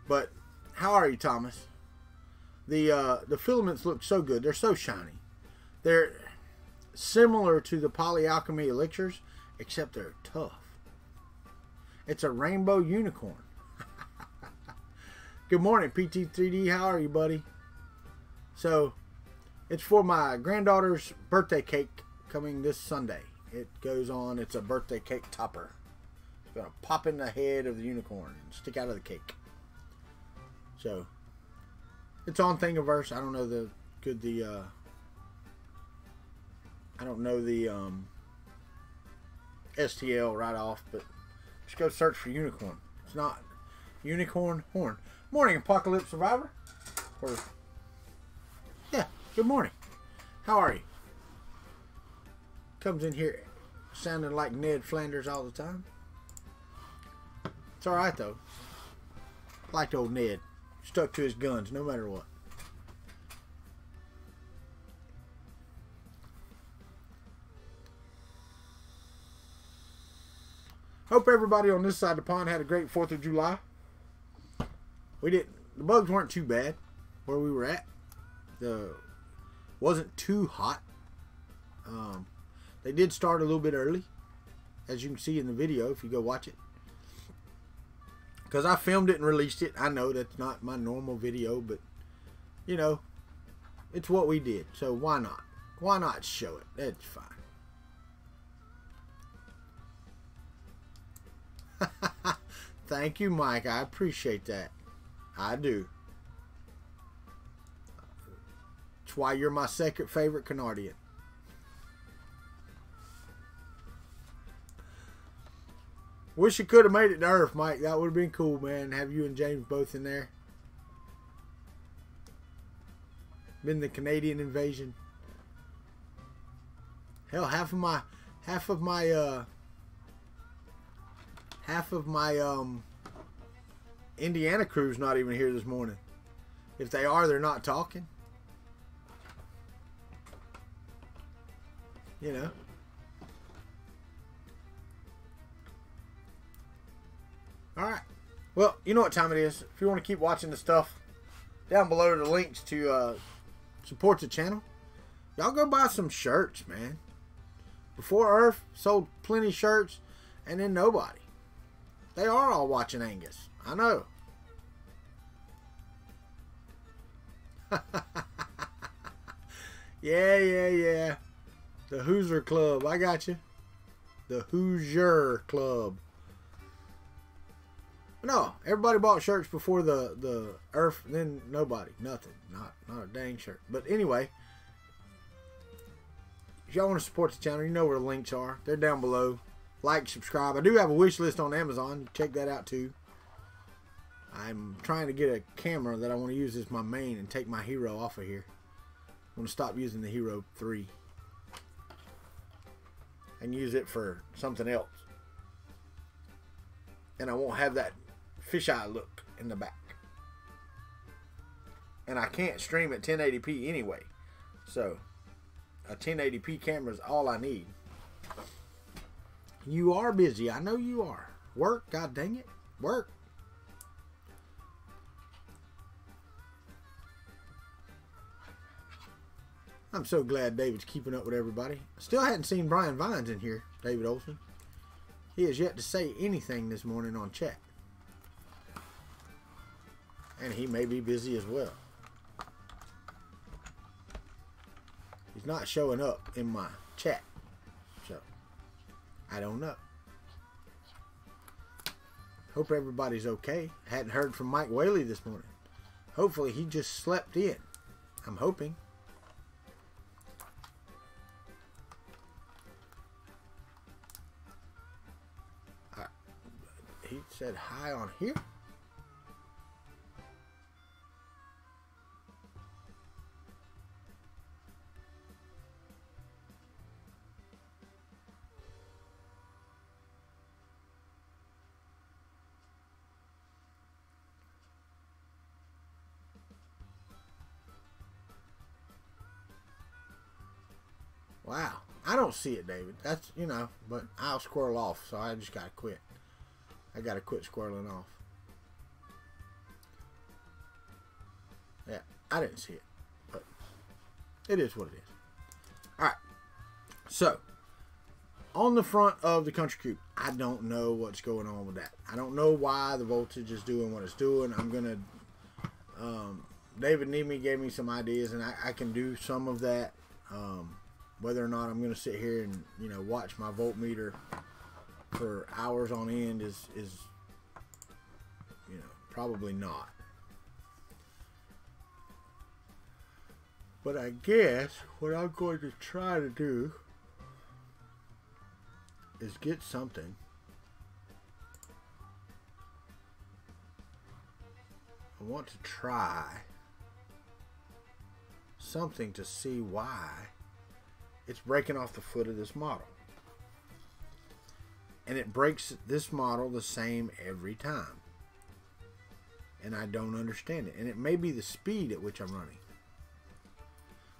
But how are you, Thomas? The filaments look so good. They're so shiny. They're similar to the Polyalchemy elixirs, except they're tough. It's a rainbow unicorn. Good morning, PT3D. How are you, buddy? So, it's for my granddaughter's birthday cake coming this Sunday. It goes on. It's a birthday cake topper. It's going to pop in the head of the unicorn and stick out of the cake. So, it's on Thingiverse. I don't know the STL right off, but just go search for unicorn. It's not unicorn horn. Morning, Apocalypse Survivor. Or, yeah, good morning. How are you? Comes in here sounding like Ned Flanders all the time. It's alright though. Liked old Ned. Stuck to his guns no matter what. Hope everybody on this side of the pond had a great 4th of July. The bugs weren't too bad where we were at. Wasn't too hot. They did start a little bit early, as you can see in the video if you go watch it. Because I filmed it and released it. I know that's not my normal video, but, you know, it's what we did. So why not? Why not show it? That's fine. Thank you, Mike. I appreciate that. I do. That's why you're my second favorite Canardian. Wish you could have made it to Earth, Mike. That would have been cool, man. Have you and James both in there. Been the Canadian invasion. Hell, half of my Indiana crew's not even here this morning. If they are, they're not talking. You know. Alright. Well, you know what time it is. If you want to keep watching the stuff, down below are the links to support the channel. Y'all go buy some shirts, man. Before Earth sold plenty of shirts, and then nobody. They are all watching Angus. I know. Yeah. The Hoosier Club. I got you. The Hoosier Club. No, everybody bought shirts before the Earth, then nobody. Nothing. Not a dang shirt. But anyway, if y'all want to support the channel, you know where the links are. They're down below. Like, subscribe. I do have a wish list on Amazon. Check that out too. I'm trying to get a camera that I want to use as my main and take my Hero off of here. I'm going to stop using the Hero 3. and use it for something else. And I won't have that fisheye look in the back. And I can't stream at 1080p anyway. So a 1080p camera is all I need. You are busy. I know you are. Work, god dang it. Work. I'm so glad David's keeping up with everybody. Still hadn't seen Brian Vines in here, David Olson. He has yet to say anything this morning on chat. And he may be busy as well. He's not showing up in my chat. So, I don't know. Hope everybody's okay. Hadn't heard from Mike Whaley this morning. Hopefully he just slept in. I'm hoping. He said hi on here. Wow. I don't see it, David. That's, you know, but I'll squirrel off, so I just gotta quit. I gotta quit squirreling off. Yeah, I didn't see it, but it is what it is. Alright, so on the front of the Kuntry Coupe, I don't know what's going on with that. I don't know why the voltage is doing what it's doing. I'm gonna David Nemi gave me some ideas, and I can do some of that. Whether or not I'm gonna sit here and, you know, watch my voltmeter for hours on end is you know, probably not. But I guess what I'm going to try to do is get something. I want to try something to see why it's breaking off the foot of this model. And it breaks this model the same every time. And I don't understand it. And it may be the speed at which I'm running.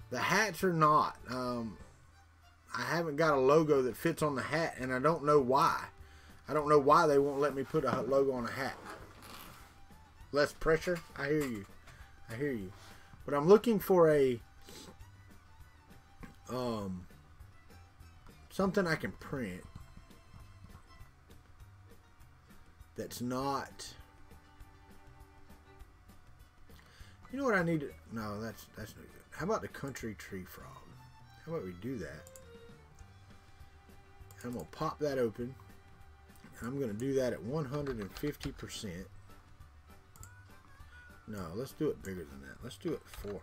The hats are not. I haven't got a logo that fits on the hat, and I don't know why. I don't know why they won't let me put a logo on a hat. Less pressure? I hear you. I hear you. But I'm looking for a something I can print that's not. You know what I need to, no, that's no good. How about the country tree frog? How about we do that? I'm gonna pop that open, and I'm gonna do that at 150%. No, let's do it bigger than that. Let's do it 400%.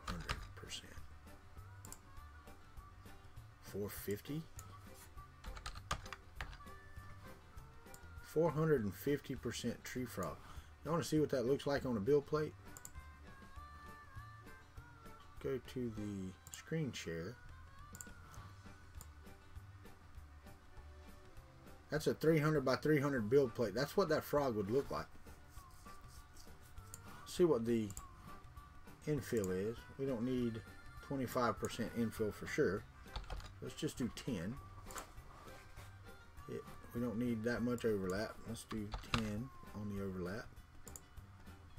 450. 450% tree frog. You want to see what that looks like on a build plate? Go to the screen share. That's a 300 by 300 build plate. That's what that frog would look like. See what the infill is. We don't need 25% infill for sure. Let's just do 10. We don't need that much overlap. Let's do 10 on the overlap.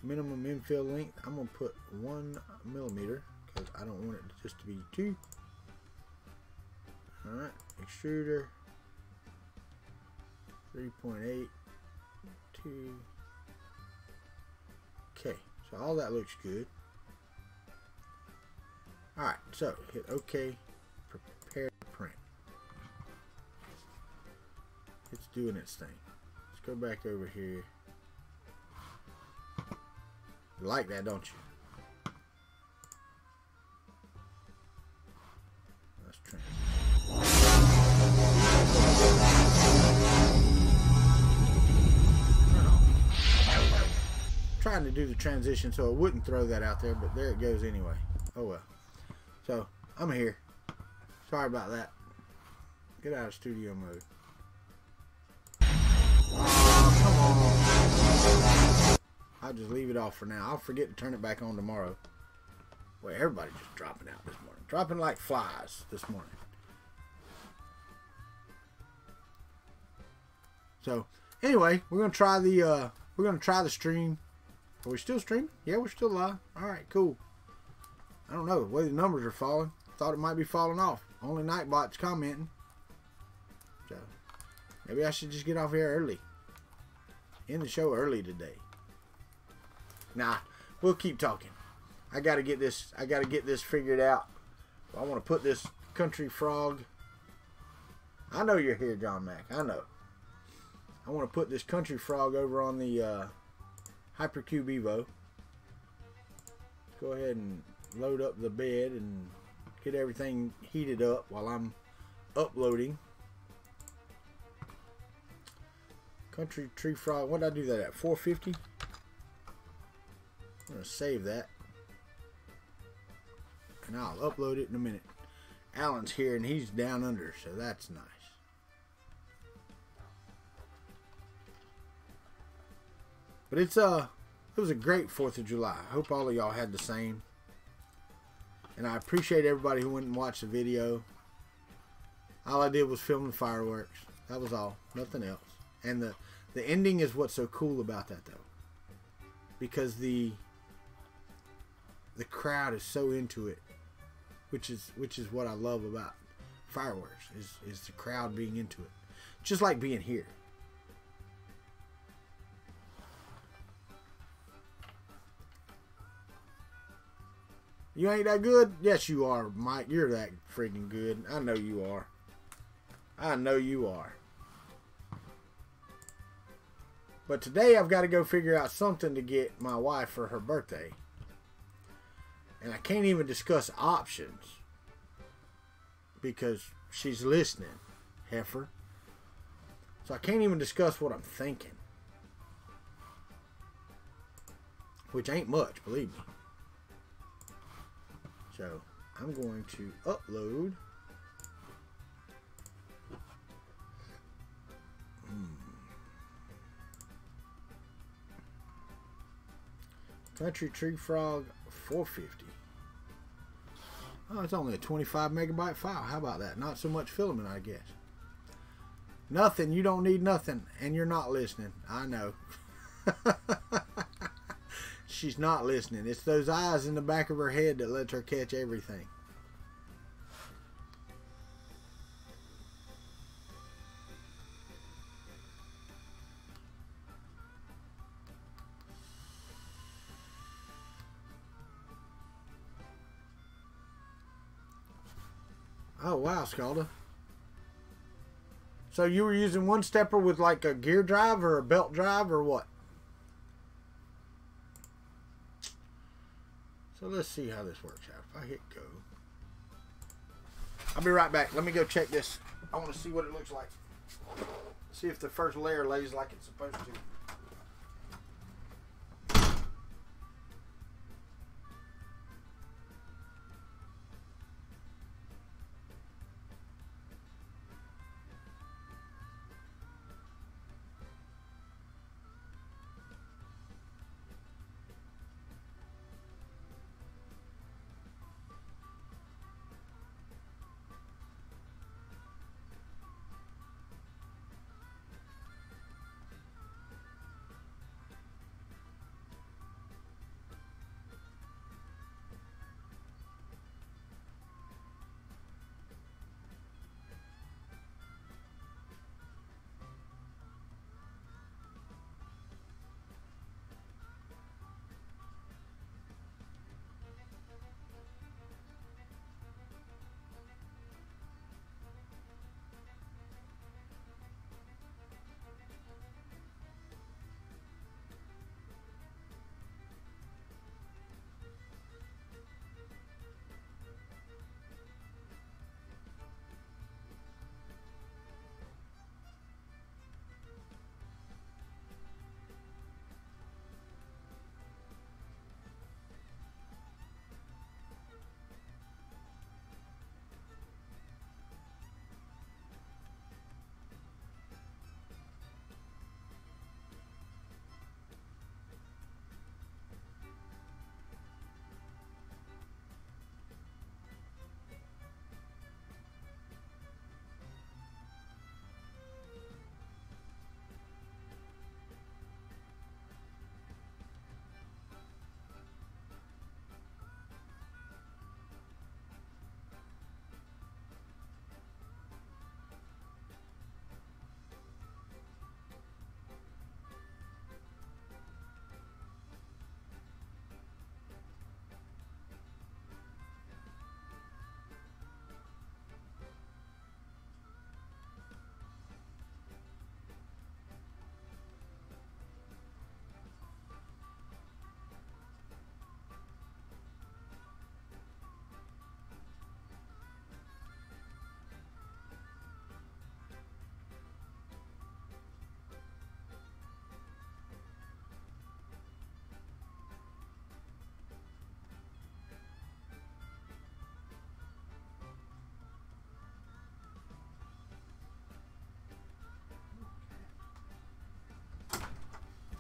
Minimum infill length, I'm going to put 1 millimeter because I don't want it just to be 2. Alright, extruder 3.8, 2. Okay, so all that looks good. Alright, so hit OK, prepare to print. It's doing its thing. Let's go back over here. You like that, don't you? Let's try. Trying to do the transition so it wouldn't throw that out there, but there it goes anyway. Oh well. So I'm here. Sorry about that. Get out of studio mode. Oh, come on. I'll just leave it off for now. I'll forget to turn it back on tomorrow. Well, everybody's just dropping out this morning. Dropping like flies this morning. So, anyway, we're gonna try the stream. Are we still streaming? Yeah, we're still live. All right, cool. I don't know the way the numbers are falling. Thought it might be falling off. Only Nightbot's commenting. So maybe I should just get off here early. End the show early today. Nah, we'll keep talking. I gotta get this figured out. I want to put this Kuntry Frog. I know you're here, John Mack. I know. I want to put this Kuntry Frog over on the Hypercube HEVO. Let's go ahead and load up the bed and get everything heated up while I'm uploading. Kuntry Tree Frog. What did I do that at? 450? I'm going to save that. And I'll upload it in a minute. Alan's here and he's down under, so that's nice. But it was a great 4th of July. I hope all of y'all had the same. And I appreciate everybody who went and watched the video. All I did was film the fireworks. That was all. Nothing else. And the ending is what's so cool about that, though. Because the crowd is so into it. Which is what I love about fireworks. Is the crowd being into it. Just like being here. You ain't that good? Yes, you are, Mike. You're that freaking good. I know you are. I know you are. But today I've got to go figure out something to get my wife for her birthday. And I can't even discuss options. Because she's listening, heifer. So I can't even discuss what I'm thinking. Which ain't much, believe me. So, I'm going to upload Kuntry Tree Frog 450. Oh, it's only a 25 megabyte file. How about that? Not so much filament, I guess. Nothing. You don't need nothing. And you're not listening. I know. She's not listening. It's those eyes in the back of her head that lets her catch everything. Oh, wow, Scalda. So you were using one stepper with like a gear drive or a belt drive or what? So let's see how this works out. If I hit go. I'll be right back. Let me go check this. I want to see what it looks like. See if the first layer lays like it's supposed to.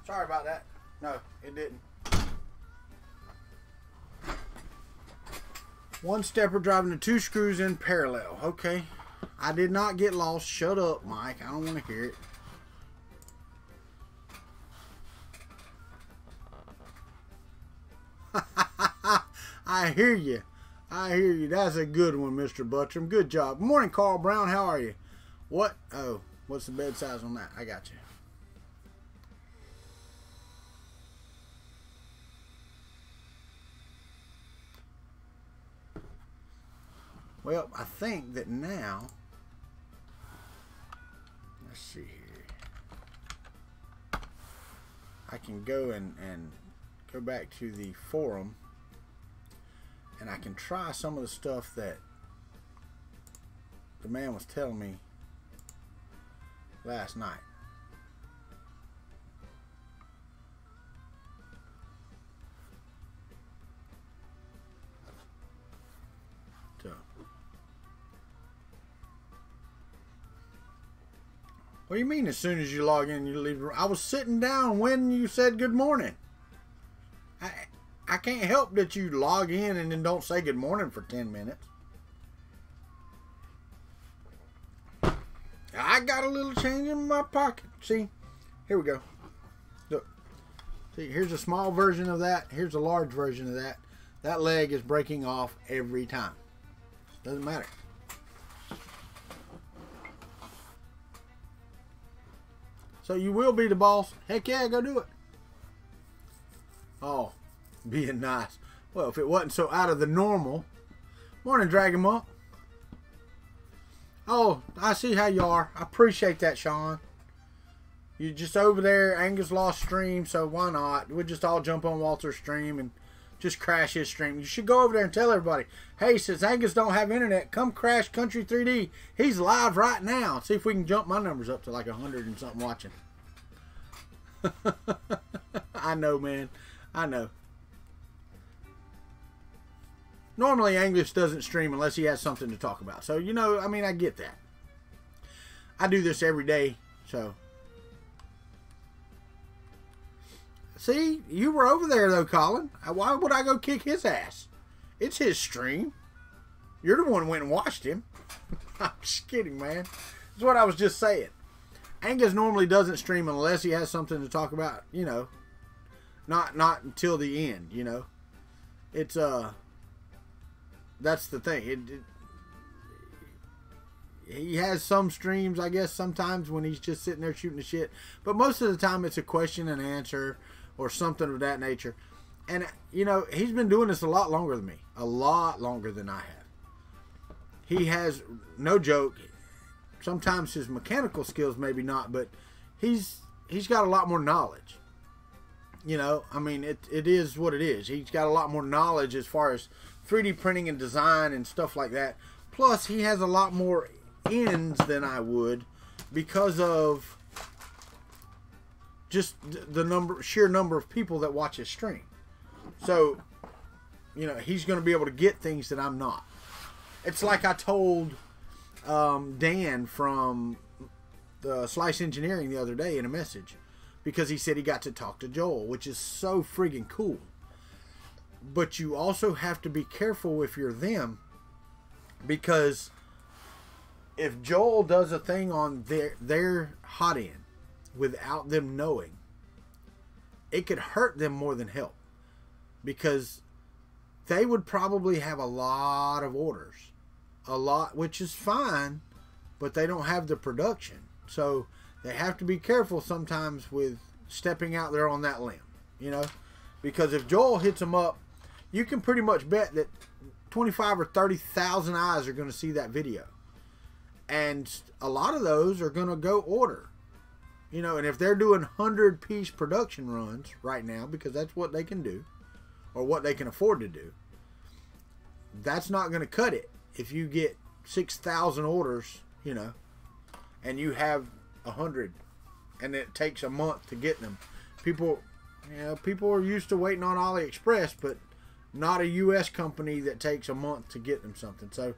Sorry about that. No, it didn't. One stepper driving the 2 screws in parallel. Okay. I did not get lost. Shut up, Mike. I don't want to hear it. I hear you. I hear you. That's a good one, Mr. Buttram. Good job. Morning, Carl Brown. How are you? What? Oh, what's the bed size on that? I got you. Well, I think that now, let's see here. I can go and go back to the forum, and I can try some of the stuff that the man was telling me last night. So, what do you mean as soon as you log in you leave? I was sitting down when you said good morning. I can't help that you log in and then don't say good morning for 10 minutes. I got a little change in my pocket. See? Here we go. Look. See, here's a small version of that. Here's a large version of that. That leg is breaking off every time. Doesn't matter. So you will be the boss. Heck yeah, go do it. Oh, being nice. Well, if it wasn't so out of the normal. Morning, Dragon Monk. Oh, I see how you are. I appreciate that, Sean. You just over there. Angus lost stream, so why not? We'll just all jump on Walter's stream and just crash his stream. You should go over there and tell everybody, hey, since Angus don't have internet, come crash Kuntry 3D. He's live right now. See if we can jump my numbers up to like 100 and something watching. I know, man. I know. Normally, Angus doesn't stream unless he has something to talk about. So, you know, I mean, I get that. I do this every day, so. See, you were over there, though, Colin. Why would I go kick his ass? It's his stream. You're the one who went and watched him. I'm just kidding, man. That's what I was just saying. Angus normally doesn't stream unless he has something to talk about, you know. Not until the end, you know. It's, that's the thing. He has some streams, I guess, sometimes when he's just sitting there shooting the shit. But most of the time it's a question and answer or something of that nature. And, you know, he's been doing this a lot longer than me. A lot longer than I have. He has, no joke, sometimes his mechanical skills maybe not, but he's got a lot more knowledge. You know, I mean, it is what it is. He's got a lot more knowledge as far as 3D printing and design and stuff like that. Plus, he has a lot more ends than I would because of just the sheer number of people that watch his stream. So, you know, he's going to be able to get things that I'm not. It's like I told Dan from the Slice Engineering the other day in a message, because he said he got to talk to Joel, which is so friggin' cool. But you also have to be careful if you're them, because if Joel does a thing on their hot end without them knowing, it could hurt them more than help, because they would probably have a lot of orders, which is fine, but they don't have the production. So they have to be careful sometimes with stepping out there on that limb, you know, because if Joel hits them up, you can pretty much bet that 25 or 30,000 eyes are going to see that video. And a lot of those are going to go order, you know, and if they're doing 100-piece production runs right now, because that's what they can do or what they can afford to do, that's not going to cut it. If you get 6,000 orders, you know, and you have 100 and it takes a month to get them, people are used to waiting on AliExpress, but not a U.S. company that takes a month to get them something. So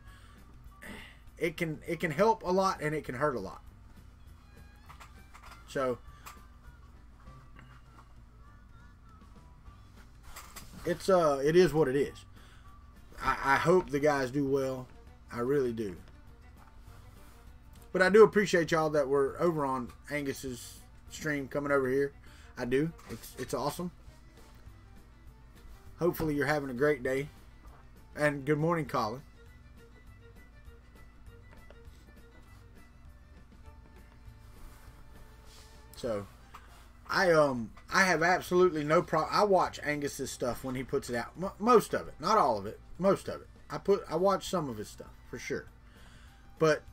it can help a lot and it can hurt a lot. So it is what it is. I hope the guys do well. I really do. But I do appreciate y'all that were over on Angus's stream coming over here. I do. It's awesome. Hopefully you're having a great day. And good morning, Colin. So, I have absolutely no problem. I watch Angus's stuff when he puts it out. Most of it, not all of it. Most of it. I watch some of his stuff for sure. But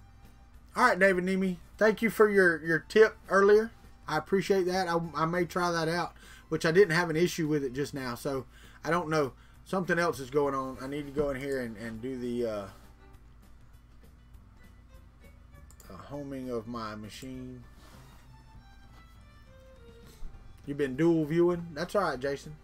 all right, David Nemi, thank you for your tip earlier. I appreciate that. I may try that out, which I didn't have an issue with it just now. So I don't know. Something else is going on. I need to go in here and do the homing of my machine. You've been dual viewing? That's all right, Jason.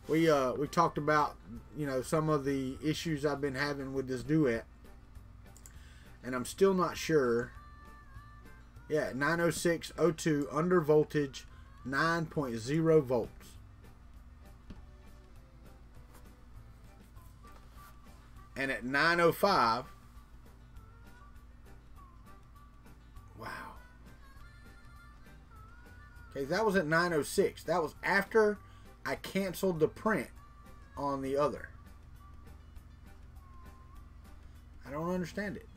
We talked about, you know, some of the issues I've been having with this duet, and I'm still not sure. Yeah, 90602 under voltage, 9.0 volts. And at 905, wow. Okay, that was at 906. That was after I canceled the print on the other. I don't understand it.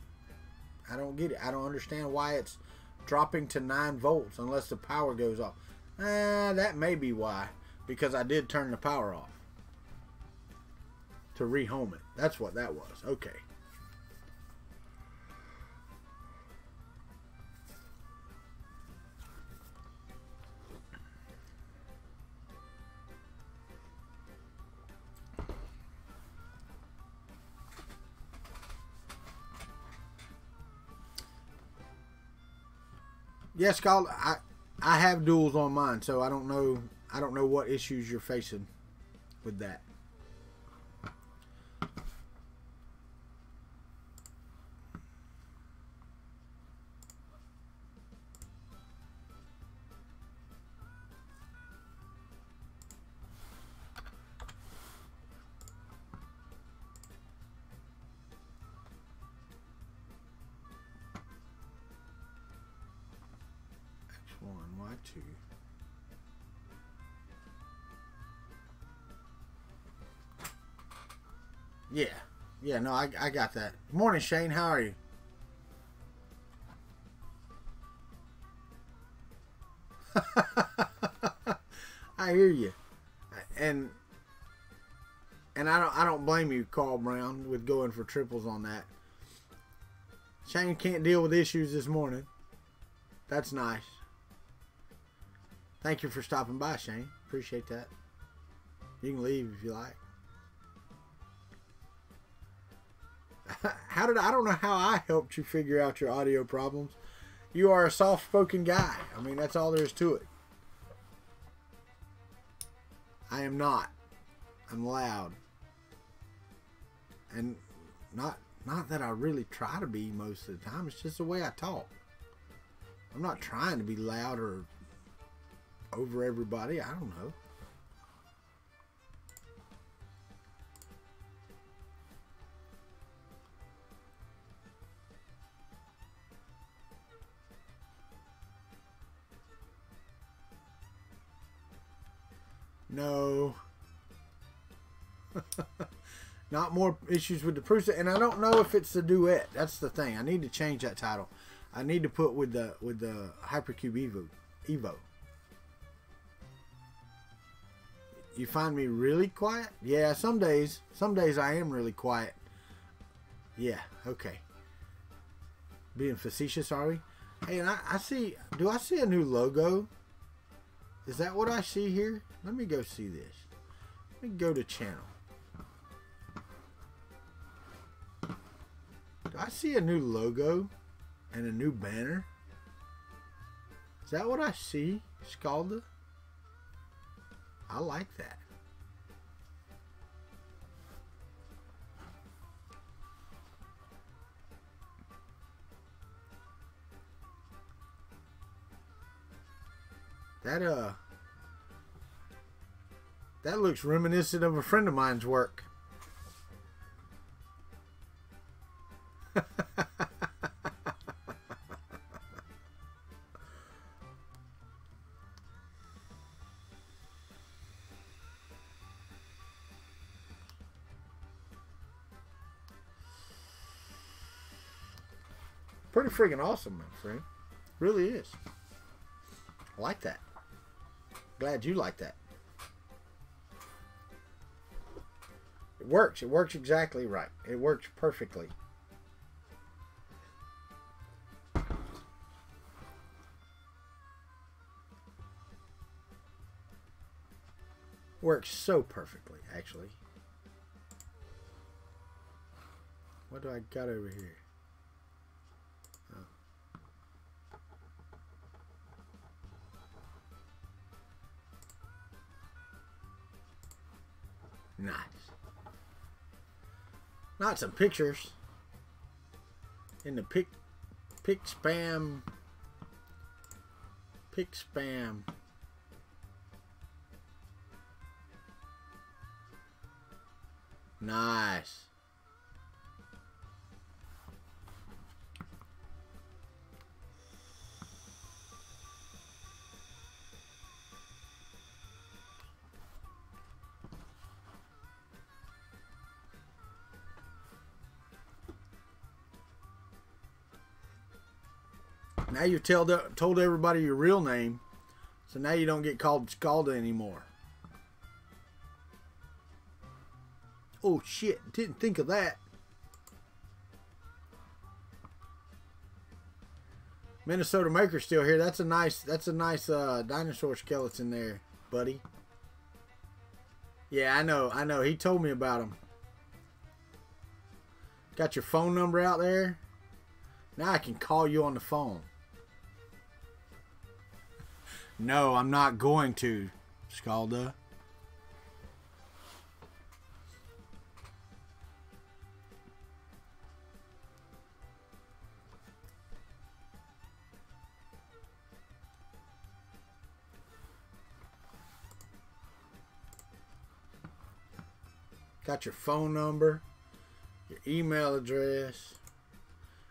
I don't get it. I don't understand why it's dropping to 9 volts unless the power goes off. That may be why. Because I did turn the power off to rehome it. That's what that was. Okay. Yes, Scott, I have duals on mine, so I don't know what issues you're facing with that. X1, Y2. Yeah, no, I got that. Morning, Shane. How are you? I hear you, and I don't blame you, Carl Brown, with going for triples on that. Shane can't deal with issues this morning. That's nice. Thank you for stopping by, Shane. Appreciate that. You can leave if you like. I don't know how I helped you figure out your audio problems. You are a soft-spoken guy. I mean, that's all there is to it. I am not. I'm loud. And not that I really try to be most of the time. It's just the way I talk. I'm not trying to be loud or over everybody. I don't know. No. Not more issues with the Prusa, and I don't know if it's the duet. That's the thing. I need to change that title. I need to put with the Hypercube Evo. You find me really quiet? Yeah, some days I am really quiet. Yeah, okay. Being facetious, are we? Hey, and I see, do I see a new logo? Is that what I see here? Let me go see this. Let me go to channel. Do I see a new logo and a new banner? Is that what I see, Scalda? I like that. That that looks reminiscent of a friend of mine's work. Pretty freaking awesome, my friend. Really is. I like that. Glad you like that. It works. It works exactly right. It works perfectly. Works so perfectly, actually. What do I got over here? Nice. Not some pictures in the pic spam. Nice. Now you've told everybody your real name, so now you don't get called Scalda anymore. Oh shit! Didn't think of that. Minnesota Maker's still here. That's a nice dinosaur skeleton there, buddy. Yeah, I know. He told me about him. Got your phone number out there. Now I can call you on the phone. No, I'm not going to, Scalda. Got your phone number, your email address.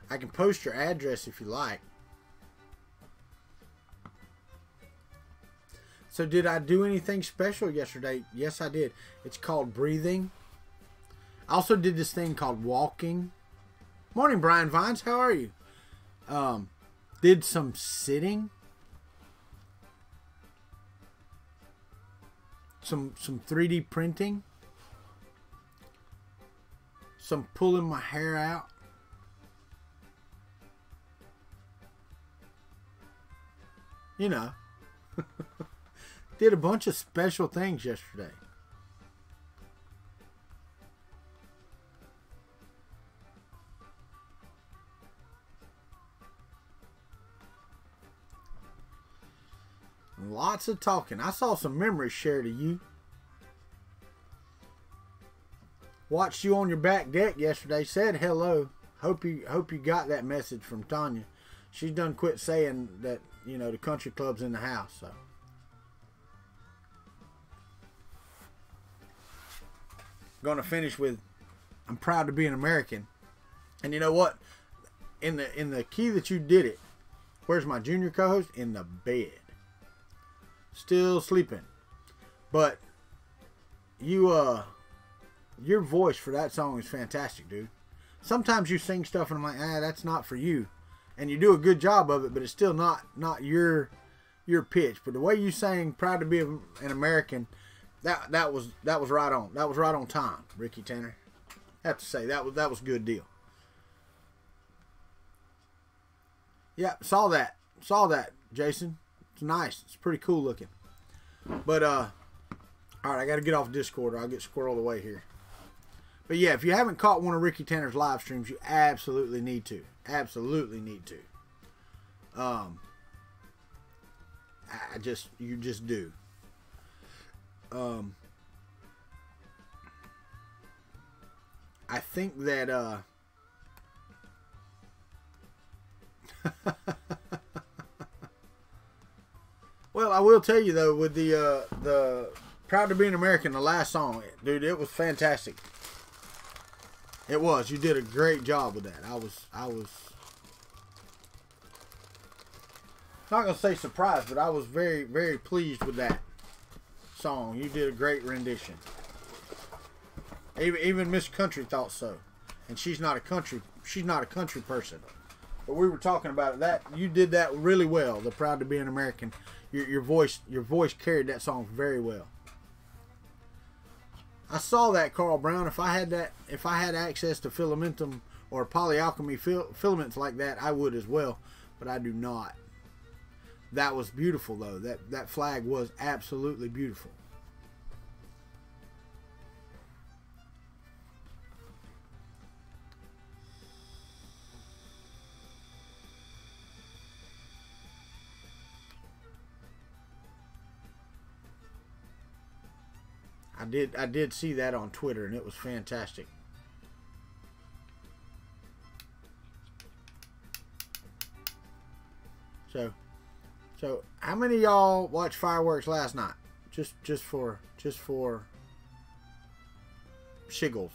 I can post your address if you like. So did I do anything special yesterday? Yes, I did. It's called breathing. I also did this thing called walking. Morning, Brian Vines. How are you? Did some sitting. Some 3D printing. Some pulling my hair out. You know. Did a bunch of special things yesterday. Lots of talking. I saw some memories shared to you. Watched you on your back deck yesterday. Said hello. Hope you got that message from Tanya. She's done quit saying that, you know, the country club's in the house. So. Gonna finish with, I'm proud to be an American. And you know what? In the key that you did it, where's my junior co-host? In the bed. Still sleeping. But you your voice for that song is fantastic, dude. Sometimes you sing stuff and I'm like, that's not for you. And you do a good job of it, but it's still not your pitch. But the way you sang proud to be an American, that was right on. That was right on time, Ricky Tanner. I have to say that was a good deal. Yeah, saw that, Jason. It's nice. It's pretty cool looking. But all right, I got to get off Discord or I'll get squirreled away here. But yeah, if you haven't caught one of Ricky Tanner's live streams, you absolutely need to. Absolutely need to. You just do. I think that Well, I will tell you though, with the Proud to Be an American, the last song, dude, it was fantastic. It was. You did a great job with that. I was not gonna say surprised, but I was very, very pleased with that song. You did a great rendition. Even Miss Country thought so, and she's not a country person. But we were talking about it. That you did that really well. The Proud to Be an American. Your voice carried that song very well. I saw that, Carl Brown. If I had access to filamentum or polyalchemy filaments like that, I would as well. But I do not. That was beautiful though. That flag was absolutely beautiful. I did see that on Twitter, and it was fantastic. So how many of y'all watched fireworks last night? Just for shiggles,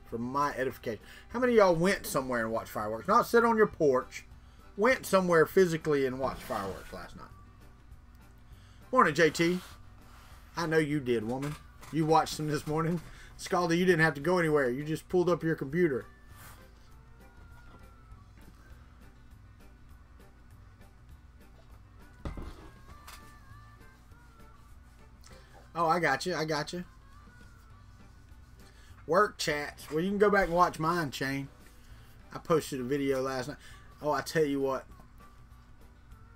for my edification. How many of y'all went somewhere and watched fireworks? Not sit on your porch. Went somewhere physically and watched fireworks last night. Morning, JT. I know you did, woman. You watched them this morning. Scaldy, you didn't have to go anywhere. You just pulled up your computer. Oh, I got you. I got you. Work chats. Well, you can go back and watch mine, Shane. I posted a video last night. Oh, I tell you what.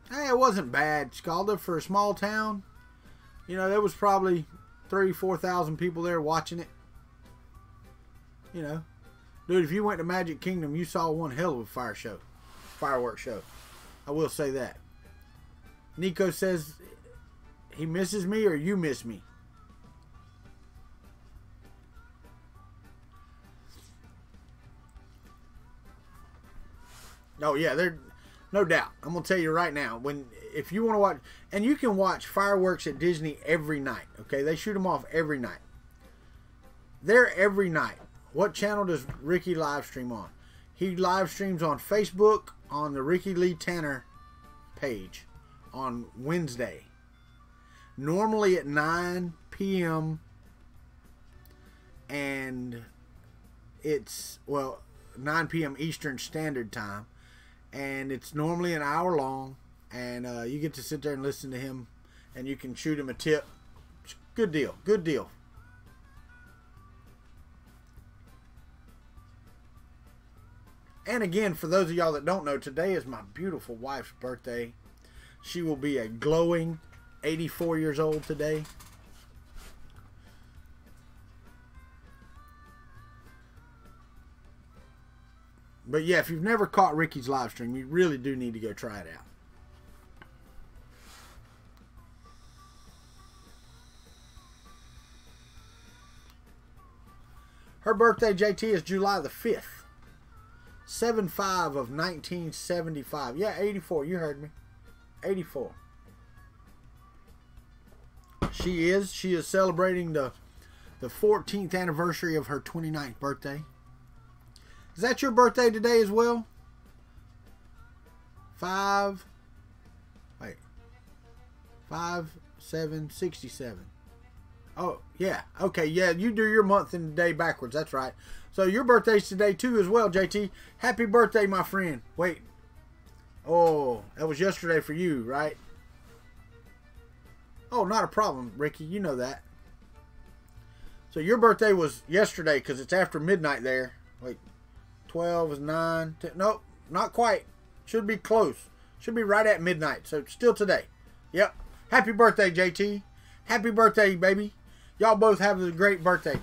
Hey, it wasn't bad, Scalda, for a small town. You know, there was probably 3,000-4,000 people there watching it. You know, dude, if you went to Magic Kingdom, you saw one hell of a fireworks show. I will say that. Nico says he misses me, or you miss me. Oh yeah, they're no doubt. I'm gonna tell you right now, if you want to watch, and you can watch fireworks at Disney every night. Okay, they shoot them off every night. They're every night. What channel does Ricky live stream on? He live streams on Facebook on the Ricky Lee Tanner page on Wednesday. Normally at 9 p.m. and it's 9 p.m. Eastern Standard Time. And it's normally an hour long, and you get to sit there and listen to him, and you can shoot him a tip. Good deal. Good deal. And again, for those of y'all that don't know, today is my beautiful wife's birthday. She will be a glowing 84 years old today. But yeah, if you've never caught Ricky's live stream, you really do need to go try it out. Her birthday, JT, is July the 5th. 7/5 of 1975. Yeah, 84. You heard me. 84. She is celebrating the 14th anniversary of her 29th birthday. Is that your birthday today as well? 5, 7, 67. Oh, yeah. Okay, yeah, you do your month and day backwards. That's right. So your birthday's today too as well, JT. Happy birthday, my friend. Wait. Oh, that was yesterday for you, right? Oh, not a problem, Ricky. You know that. So your birthday was yesterday because it's after midnight there. Wait. 12 is 9. 10, nope, not quite. Should be close. Should be right at midnight. So still today. Yep. Happy birthday, JT. Happy birthday, baby. Y'all both have a great birthday.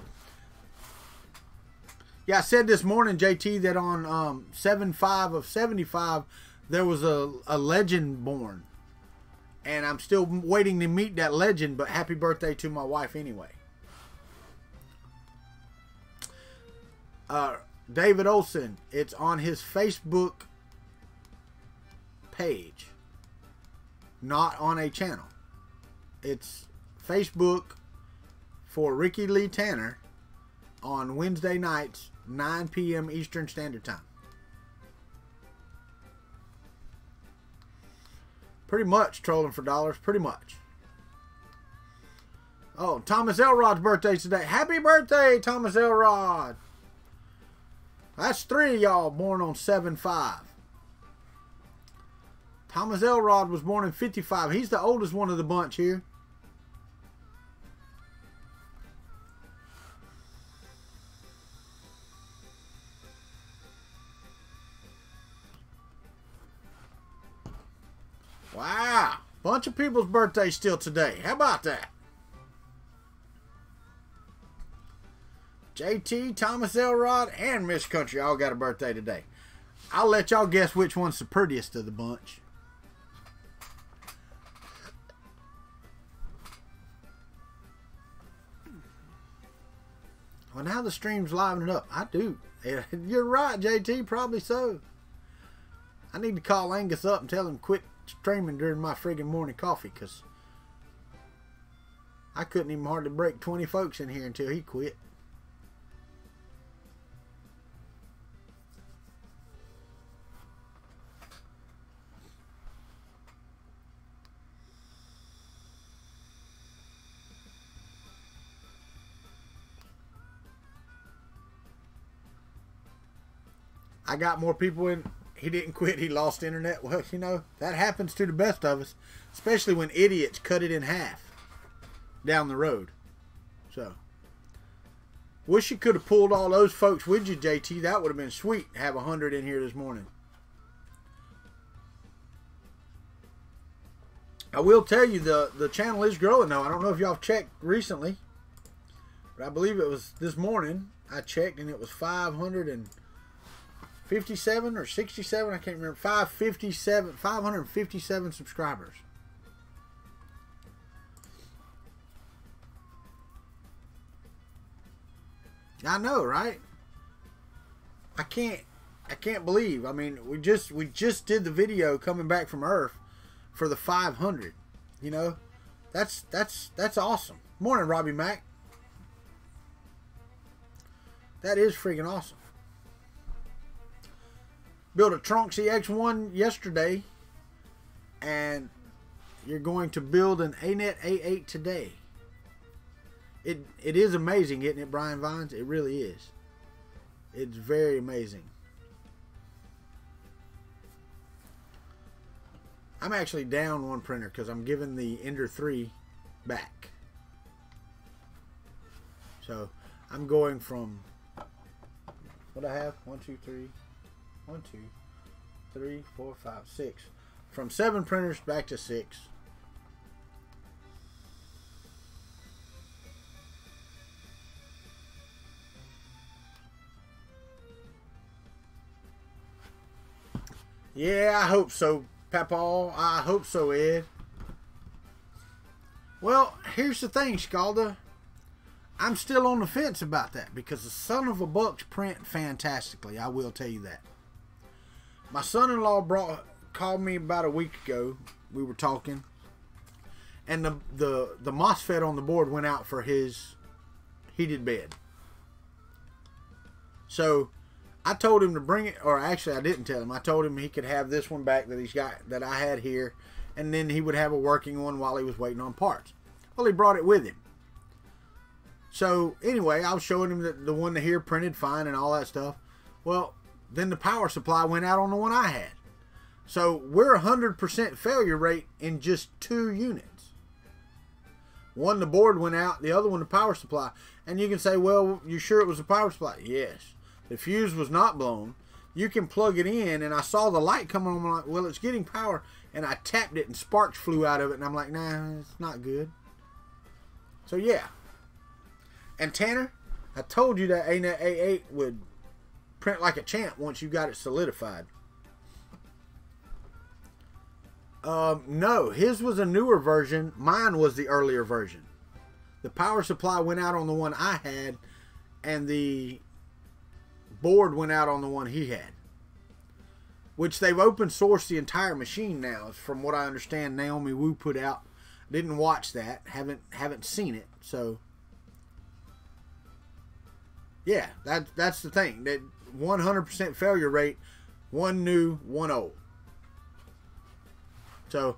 Yeah, I said this morning, JT, that on 7/5 of 75, there was a legend born. And I'm still waiting to meet that legend, but happy birthday to my wife anyway. David Olson, it's on his Facebook page. not on a channel. It's Facebook for Ricky Lee Tanner on Wednesday nights, 9 p.m. Eastern Standard Time. Pretty much trolling for dollars. Pretty much. Oh, Thomas Elrod's birthday's today. Happy birthday, Thomas Elrod. That's 3 of y'all born on 7/5. Thomas Elrod was born in 55. He's the oldest one of the bunch here. Wow. Bunch of people's birthdays still today. How about that? JT, Thomas Elrod, and Miss Country all got a birthday today. I'll let y'all guess which one's the prettiest of the bunch. Well, now the stream's livening up. I do. You're right, JT. Probably so. I need to call Angus up and tell him quit streaming during my friggin' morning coffee, because I couldn't even hardly break 20 folks in here until he quit. I got more people in. He didn't quit. He lost internet. Well, you know, that happens to the best of us, especially when idiots cut it in half down the road. So, wish you could have pulled all those folks with you, JT. That would have been sweet to have 100 in here this morning. I will tell you, the channel is growing, though. I don't know if y'all checked recently, but I believe it was this morning. I checked, and it was 557 or 67, I can't remember. 557 subscribers. I know, right? I can't believe. I mean, we just did the video coming back from Earth for the 500. You know, that's awesome. Morning, Robbie Mac. That is freaking awesome. Built a Trunksy X1 yesterday, and you're going to build an ANET A8 today. It is amazing, isn't it, Brian Vines? It really is. It's very amazing. I'm actually down one printer because I'm giving the Ender 3 back. So I'm going from, what I have? 1, 2, 3. 1, 2, 3, 4, 5, 6. From 7 printers back to 6. Yeah, I hope so, Papaw. I hope so, Ed. Well, here's the thing, Scalda. I'm still on the fence about that because the son of a bucks print fantastically. I will tell you that. My son-in-law called me about a week ago. We were talking, and the MOSFET on the board went out for his heated bed. So I told him to bring it, or actually I didn't tell him. I told him he could have this one back that he's got, that I had here, and then he would have a working one while he was waiting on parts. Well, he brought it with him. So anyway, I was showing him the one here printed fine and all that stuff. Well, then the power supply went out on the one I had. So we're 100% failure rate in just 2 units. One, the board went out. The other one, the power supply. And you can say, well, you sure it was the power supply? Yes. The fuse was not blown. You can plug it in, and I saw the light coming on. I'm like, well, it's getting power. And I tapped it, and sparks flew out of it. And I'm like, nah, it's not good. So, yeah. And Tanner, I told you that ANET A8 would print like a champ once you got it solidified. No, his was a newer version. Mine was the earlier version. The power supply went out on the one I had, and the board went out on the one he had. which they've open sourced the entire machine now, from what I understand. Naomi Wu put out. Didn't watch that. Haven't seen it. So yeah, that's the thing. That 100% failure rate, one new, one old. So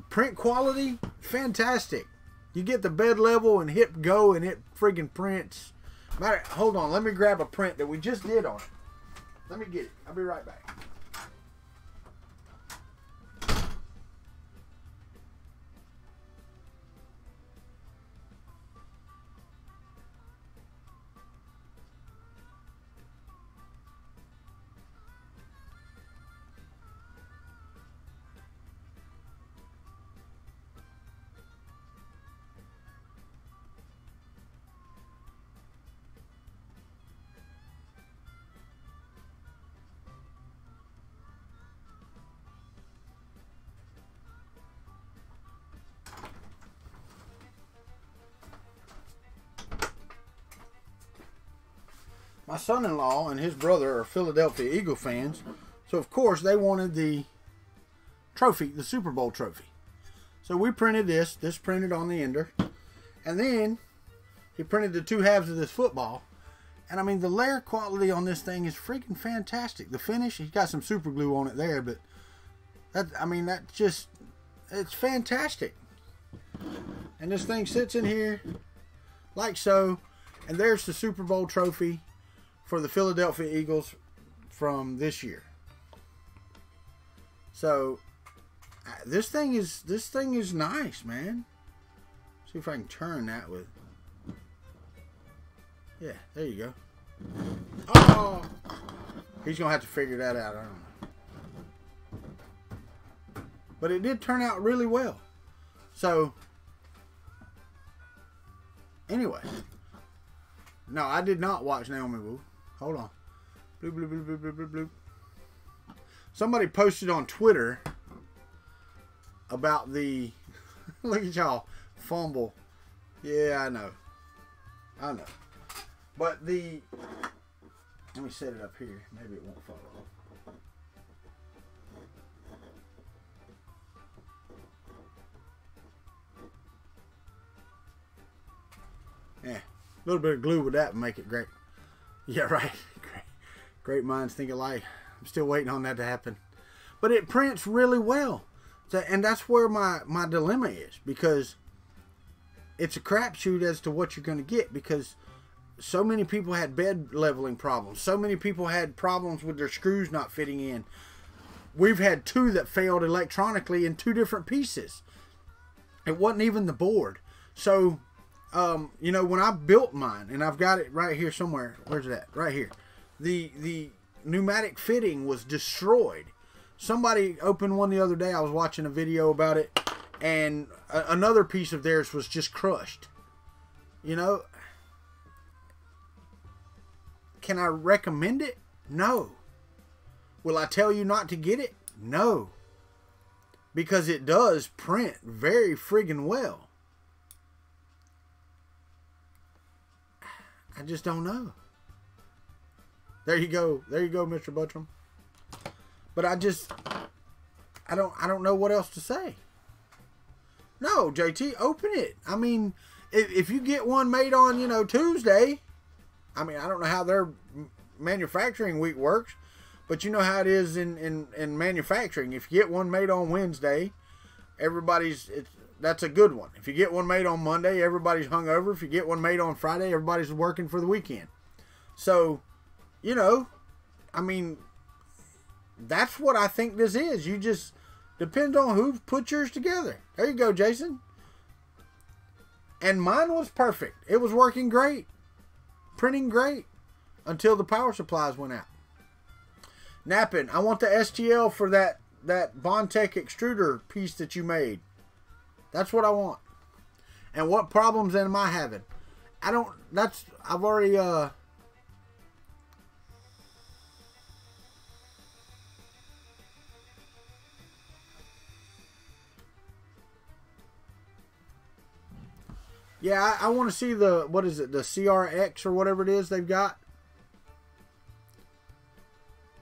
print quality, fantastic. You get the bed level and hit go and it friggin' prints. Hold on, let me grab a print that we just did on it. Let me get it. I'll be right back. My son-in-law and his brother are Philadelphia Eagle fans, so of course they wanted the trophy, the Super Bowl trophy. So we printed this printed on the ender, and then he printed the two halves of this football. And I mean, the layer quality on this thing is freaking fantastic. The finish, he's got some super glue on it there, but it's fantastic. And this thing sits in here like so, and there's the Super Bowl trophy for the Philadelphia Eagles from this year. So this thing is nice, man. See if I can turn that with. Yeah, there you go. Oh, he's gonna have to figure that out. I don't know. But it did turn out really well. So anyway, no, I did not watch Naomi Wu. Hold on. Bloop, bloop, bloop, bloop, bloop, bloop. Somebody posted on Twitter about the look at y'all fumble. Yeah, I know. But let me set it up here. Maybe it won't fall off. Yeah, a little bit of glue with that would make it great. Yeah, right. Great minds think alike. I'm still waiting on that to happen. But it prints really well. So, and that's where my dilemma is, because it's a crapshoot as to what you're going to get, because so many people had bed leveling problems. So many people had problems with their screws not fitting in. We've had two that failed electronically in two different pieces. It wasn't even the board. So, you know, when I built mine, and I've got it right here somewhere. Where's that? Right here. The pneumatic fitting was destroyed. Somebody opened one the other day. I was watching a video about it, and another piece of theirs was just crushed. You know, can I recommend it? No. Will I tell you not to get it? No. Because it does print very friggin' well. I just don't know. There you go. There you go, Mr. Buttram. But I don't know what else to say. No, JT, open it. I mean, if you get one made on, you know, Tuesday, I mean, I don't know how their manufacturing week works, but you know how it is in manufacturing. If you get one made on Wednesday, that's a good one. If you get one made on Monday, everybody's hungover. If you get one made on Friday, everybody's working for the weekend. So, you know, I mean, that's what I think this is. You just depends on who put yours together. There you go, Jason. And mine was perfect. It was working great. Printing great. Until the power supplies went out. Napping, I want the STL for that Bondtech extruder piece that you made. That's what I want. And what problems am I having? I've already, yeah, I want to see the, what is it, the CRX or whatever it is they've got.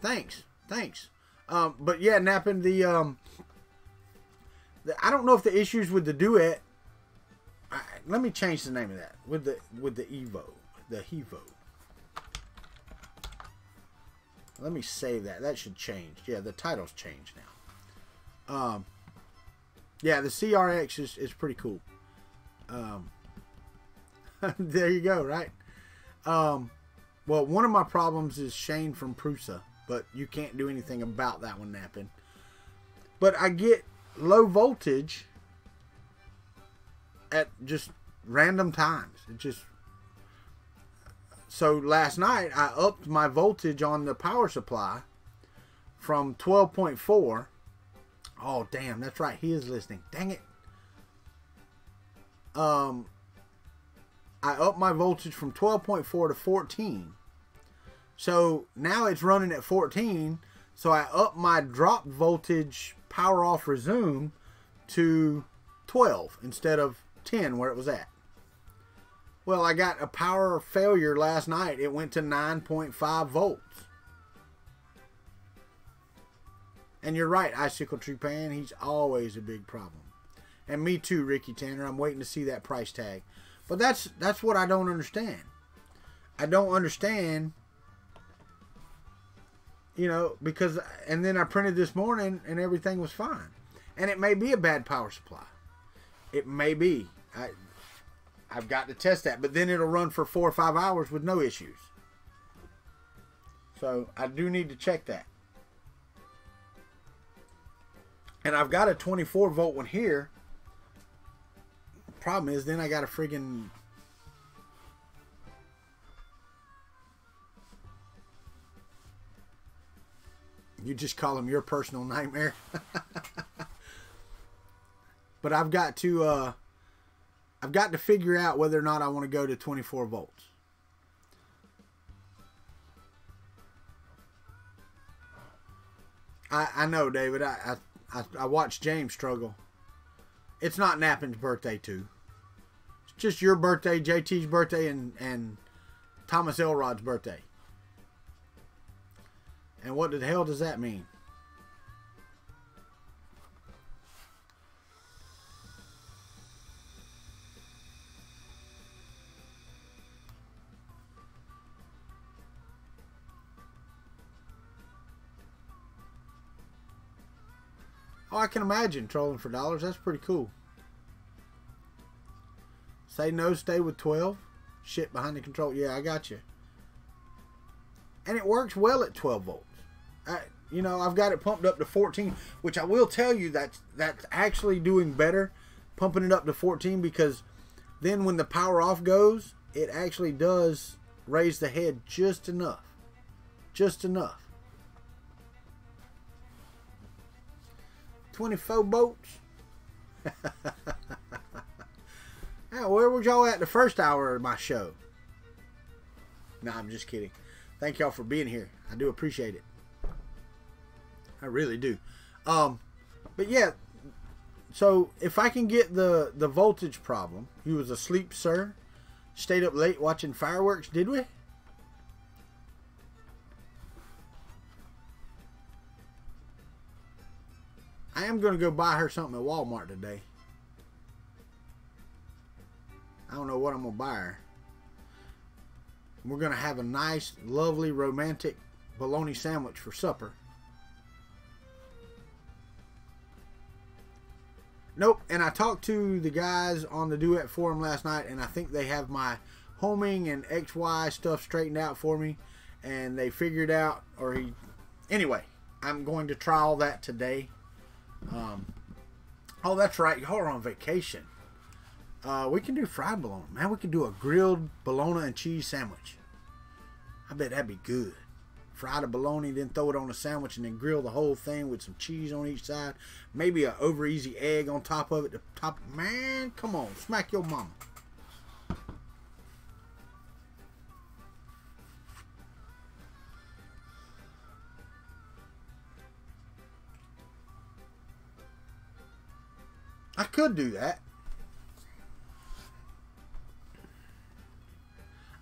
Thanks. But yeah, napping I don't know if the issues with the Duet. Let me change the name of that with the HEVO, the HEVO. Let me save that. That should change. Yeah, the title's changed now. Yeah, the CRX is pretty cool. There you go, right? Well, one of my problems is Shane from Prusa, but you can't do anything about that one napping. But I get low voltage at just random times. It just... So last night I upped my voltage on the power supply from 12.4. Oh damn, that's right, he is listening. Dang it. I upped my voltage from 12.4 to 14. So now it's running at 14. So I upped my drop voltage power off resume to 12 instead of 10 where it was at. Well, I got a power failure last night. It went to 9.5 volts. And you're right, Icicle Tree Pan. He's always a big problem. And me too, Ricky Tanner. I'm waiting to see that price tag. But that's what I don't understand. I don't understand, you know, because... And then I printed this morning and everything was fine. And it may be a bad power supply. It may be. I've got to test that, but then it'll run for 4 or 5 hours with no issues. So I do need to check that. And I've got a 24 volt one here. Problem is, then I got a friggin... You just call them your personal nightmare. But I've got to figure out whether or not I want to go to 24 volts. I know, David. I watched James struggle. It's not Nappin's birthday, too. It's just your birthday, JT's birthday, and Thomas Elrod's birthday. And what the hell does that mean? Oh, I can imagine trolling for dollars. That's pretty cool. Say no, stay with 12. Shit behind the control. Yeah, I got you. And it works well at 12 volts. You know, I've got it pumped up to 14, which I will tell you that's actually doing better, pumping it up to 14, because then when the power off goes, it actually does raise the head just enough. Just enough. 24 volts. Now, where was y'all at the first hour of my show? No, I'm just kidding. Thank y'all for being here. I do appreciate it. I really do. But yeah, so if I can get the voltage problem. You was asleep, sir? Stayed up late watching fireworks, did we? I am going to go buy her something at Walmart today. I don't know what I'm going to buy her. We're going to have a nice, lovely, romantic bologna sandwich for supper. Nope, and I talked to the guys on the Duet forum last night, and I think they have my homing and XY stuff straightened out for me, and they figured out, anyway, I'm going to try all that today. Oh, that's right, y'all are on vacation. We can do fried bologna. Man, we can do a grilled bologna and cheese sandwich. I bet that'd be good. Fry the bologna, then throw it on a sandwich, and then grill the whole thing with some cheese on each side. Maybe a over easy egg on top of it. Man, come on, smack your mama. I could do that.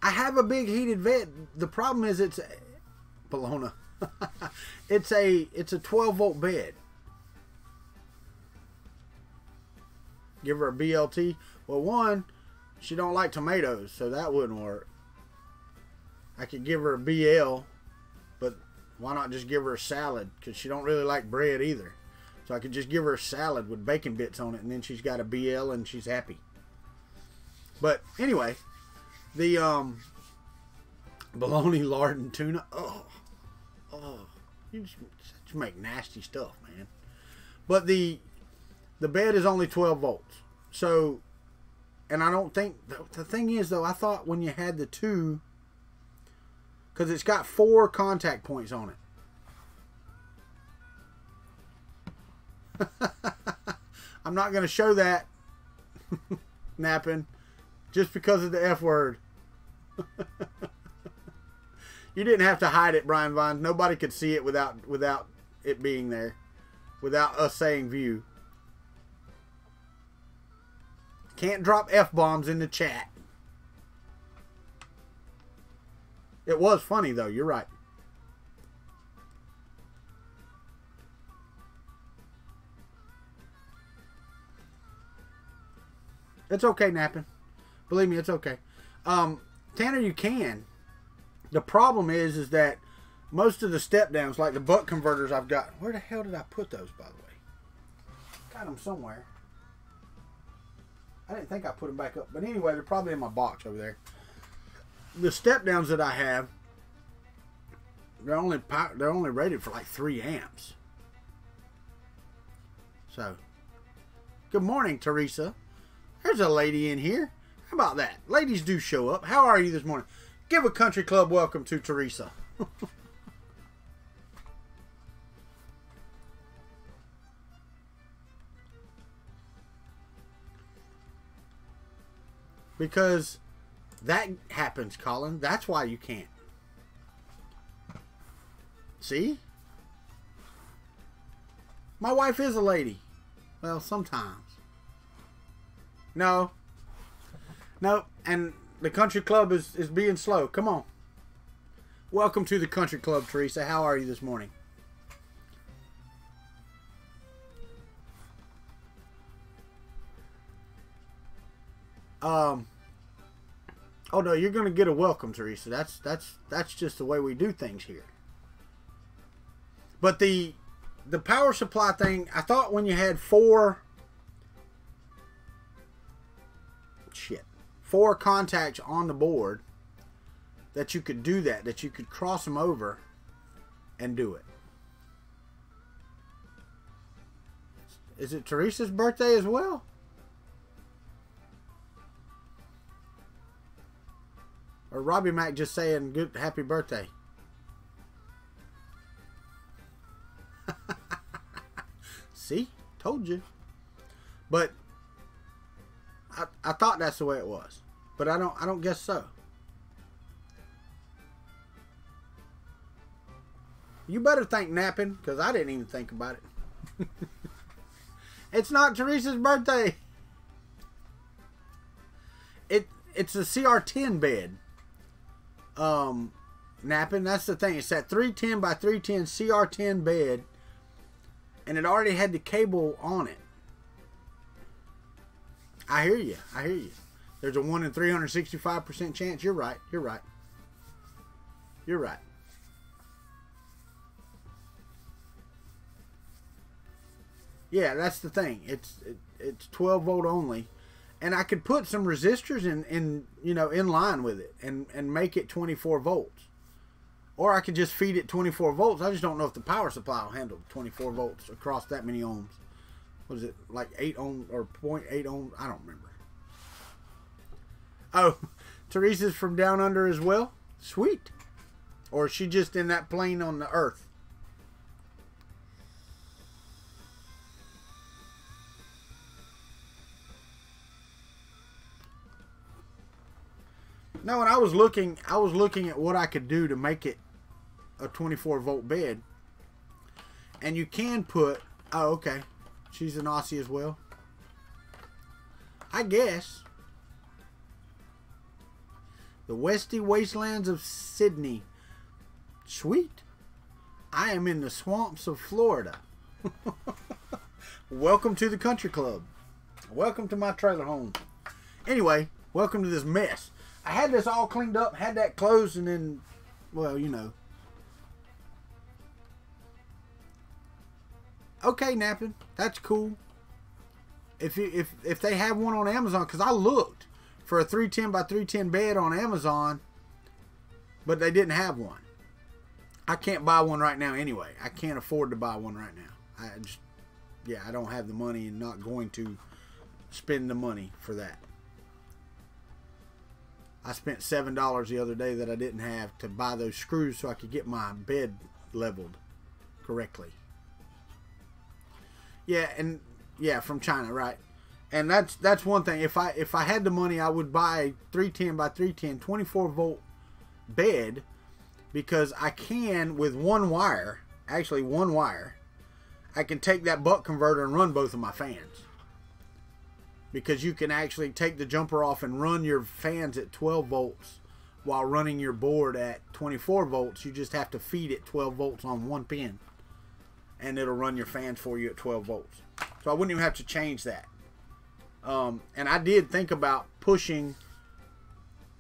I have a big heated vet. The problem is it's bologna. It's a 12-volt bed. Give her a BLT. Well, one, she don't like tomatoes, so that wouldn't work. I could give her a BL, but why not just give her a salad? Because she don't really like bread either. So I could just give her a salad with bacon bits on it, and then she's got a BL and she's happy. But anyway, the bologna, lard, and tuna. Oh, you just make nasty stuff, man. But the bed is only 12 volts. So, and I don't think, the thing is though, I thought when you had the two, because it's got 4 contact points on it. I'm not going to show that napping just because of the F word. You didn't have to hide it, Brian Vines. Nobody could see it without it being there, without us saying view. Can't drop F-bombs in the chat. It was funny though, you're right. It's okay napping. Believe me, it's okay. Tanner, you can. The problem is that most of the step downs, like the buck converters I've got, where the hell did I put those, by the way? Got them somewhere. I didn't think I put them back up. But anyway, they're probably in my box over there. The step downs that I have, they're only rated for like 3 amps. So, good morning, Teresa. There's a lady in here. How about that? Ladies do show up. How are you this morning? Give a country club welcome to Teresa. Because that happens, Colin. That's why you can't. See? My wife is a lady. Well, sometimes. No. No. And the country club is being slow. Come on. Welcome to the country club, Teresa. How are you this morning? Oh no, you're gonna get a welcome, Teresa. That's just the way we do things here. But the power supply thing, I thought when you had 4 contacts on the board that you could do that you could cross them over and do it. Is it Teresa's birthday as well? Or Robbie Mac just saying good happy birthday? See? Told you. But I thought that's the way it was. But I don't guess so. You better thank napping, because I didn't even think about it. It's not Teresa's birthday. It's a CR10 bed. Napping, that's the thing. It's that 310 by 310 CR10 bed, and it already had the cable on it. I hear you. I hear you. There's a 1 in 365% chance. You're right. You're right. You're right. Yeah, that's the thing. It's 12 volt only. And I could put some resistors in line with it and make it 24 volts. Or I could just feed it 24 volts. I just don't know if the power supply will handle 24 volts across that many ohms. What is it? Like 8 ohm or 0.8 ohm? I don't remember. Oh, Teresa's from down under as well? Sweet. Or is she just in that plane on the earth? No, and I was looking at what I could do to make it a 24 volt bed. And you can put, oh, okay. She's an Aussie as well. I guess. The Westy Wastelands of Sydney. Sweet. I am in the swamps of Florida. Welcome to the country club. Welcome to my trailer home. Anyway, welcome to this mess. I had this all cleaned up, had that closed, and then, well, you know. Okay, napping. That's cool. If they have one on Amazon, because I looked for a 310 by 310 bed on Amazon, but they didn't have one. I can't buy one right now anyway. I can't afford to buy one right now. I don't have the money and not going to spend the money for that. I spent $7 the other day that I didn't have to buy those screws so I could get my bed leveled correctly. Yeah, and yeah, from China, right? And that's one thing. If I had the money, I would buy a 310 by 310 24 volt bed, because I can, with one wire, actually one wire, I can take that buck converter and run both of my fans. Because you can actually take the jumper off and run your fans at 12 volts while running your board at 24 volts. You just have to feed it 12 volts on one pin, and it'll run your fans for you at 12 volts. So I wouldn't even have to change that. And I did think about pushing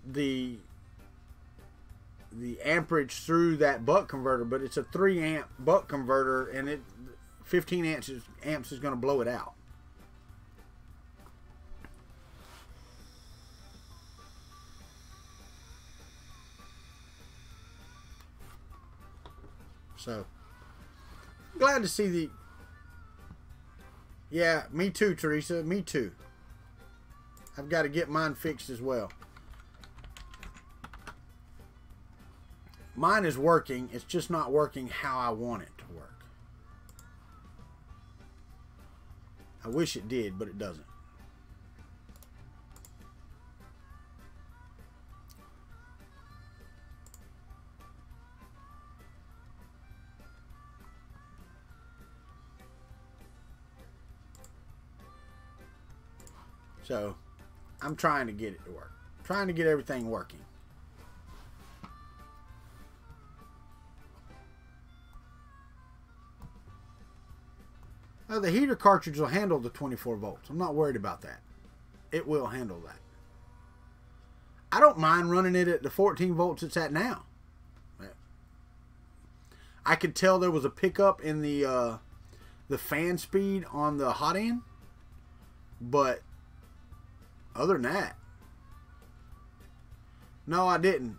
the amperage through that buck converter, but it's a 3 amp buck converter, and 15 amps is going to blow it out. So glad to see the. Yeah, me too, Teresa. Me too. I've got to get mine fixed as well. Mine is working. It's just not working how I want it to work. I wish it did, but it doesn't. So, I'm trying to get it to work. Trying to get everything working. Now, the heater cartridge will handle the 24 volts. I'm not worried about that. It will handle that. I don't mind running it at the 14 volts it's at now. I could tell there was a pickup in the fan speed on the hot end, but other than that, no, I didn't.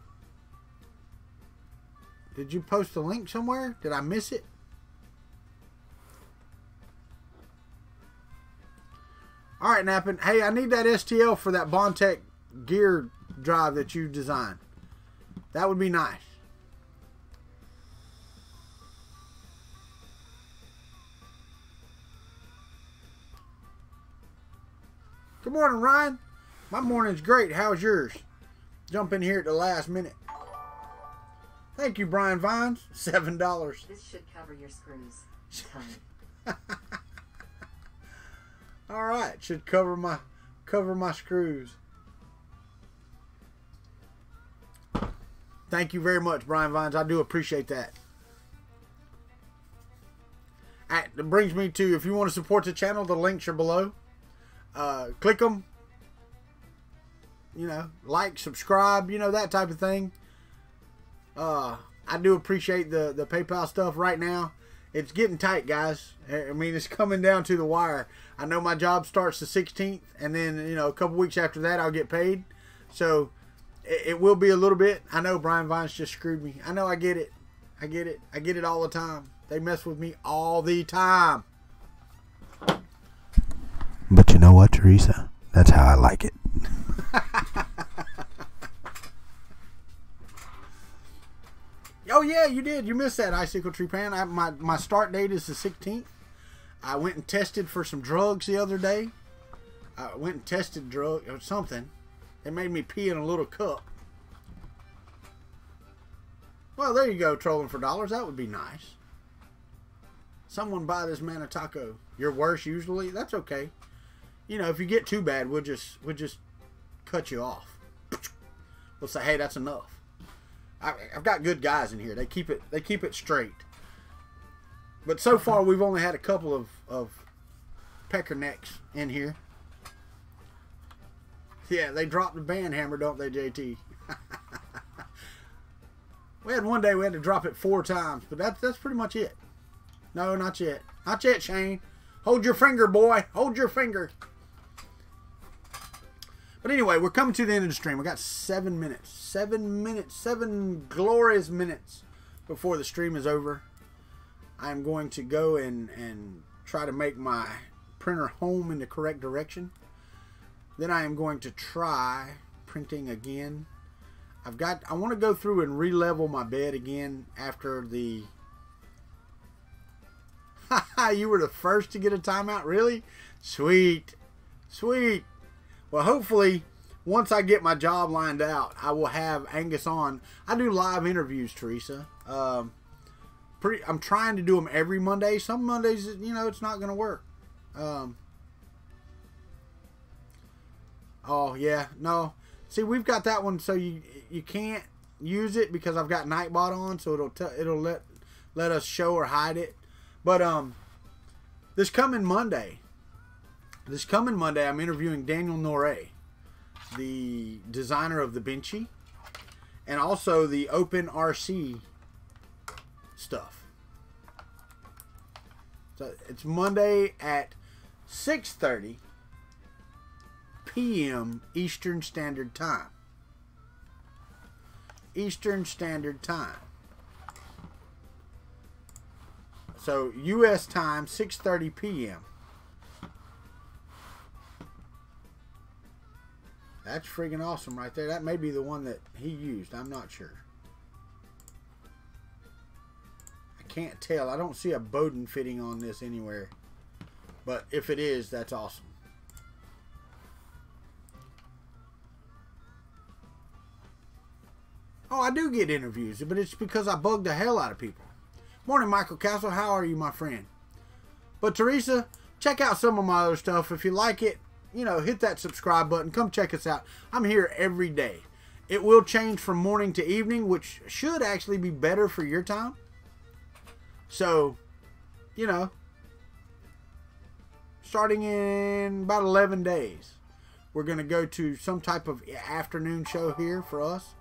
Did you post a link somewhere? Did I miss it? All right, Nappin. Hey, I need that STL for that Bondtech gear drive that you designed. That would be nice. Good morning, Ryan. My morning's great. How's yours? Jump in here at the last minute. Thank you, Brian Vines. $7. This should cover your screws. All right, should cover my screws. Thank you very much, Brian Vines. I do appreciate that. That brings me to, if you want to support the channel, the links are below. Click them. You know, like, subscribe, you know, that type of thing. I do appreciate the PayPal stuff right now. It's getting tight, guys. I mean, it's coming down to the wire. I know my job starts the 16th, and then, you know, a couple weeks after that, I'll get paid. So, it will be a little bit. I know Brian Vines just screwed me. I know, I get it. I get it. I get it all the time. They mess with me all the time. But you know what, Teresa? That's how I like it. Oh, yeah, you did. You missed that, Icicle Tree Pan. My start date is the 16th. I went and tested for some drugs the other day. I went and tested drug or something. They made me pee in a little cup. Well, there you go, trolling for dollars. That would be nice. Someone buy this man a taco. You're worse usually. That's okay. You know, if you get too bad, we'll just cut you off. We'll say, hey, that's enough. I've got good guys in here. They keep it straight. But so far, we've only had a couple of pecker necks in here. Yeah, they drop the band hammer, don't they, JT? We had one day we had to drop it 4 times, but that's pretty much it. No, not yet. Not yet, Shane. Hold your finger, boy. Hold your finger. But anyway, we're coming to the end of the stream. We got 7 minutes. 7 minutes. 7 glorious minutes before the stream is over. I'm going to go and try to make my printer home in the correct direction. Then I am going to try printing again. I want to go through and re-level my bed again after the... You were the first to get a timeout? Really? Sweet. Sweet. Well, hopefully, once I get my job lined out, I will have Angus on. I do live interviews, Teresa. I'm trying to do them every Monday. Some Mondays, you know, it's not going to work. Oh, yeah. No. See, we've got that one, so you can't use it because I've got Nightbot on, so it'll let us show or hide it. But this coming Monday, I'm interviewing Daniel Noré, the designer of the Benchy, and also the Open RC stuff. So it's Monday at 6:30 p.m. Eastern Standard Time. Eastern Standard Time. So U.S. time, 6:30 p.m. That's friggin' awesome right there. That may be the one that he used. I'm not sure. I can't tell. I don't see a Bowden fitting on this anywhere. But if it is, that's awesome. Oh, I do get interviews, but it's because I bug the hell out of people. Morning, Michael Castle. How are you, my friend? But Teresa, check out some of my other stuff. If you like it, you know, hit that subscribe button. Come check us out. I'm here every day. It will change from morning to evening, which should actually be better for your time. So, you know, starting in about 11 days, we're going to go to some type of afternoon show here for us.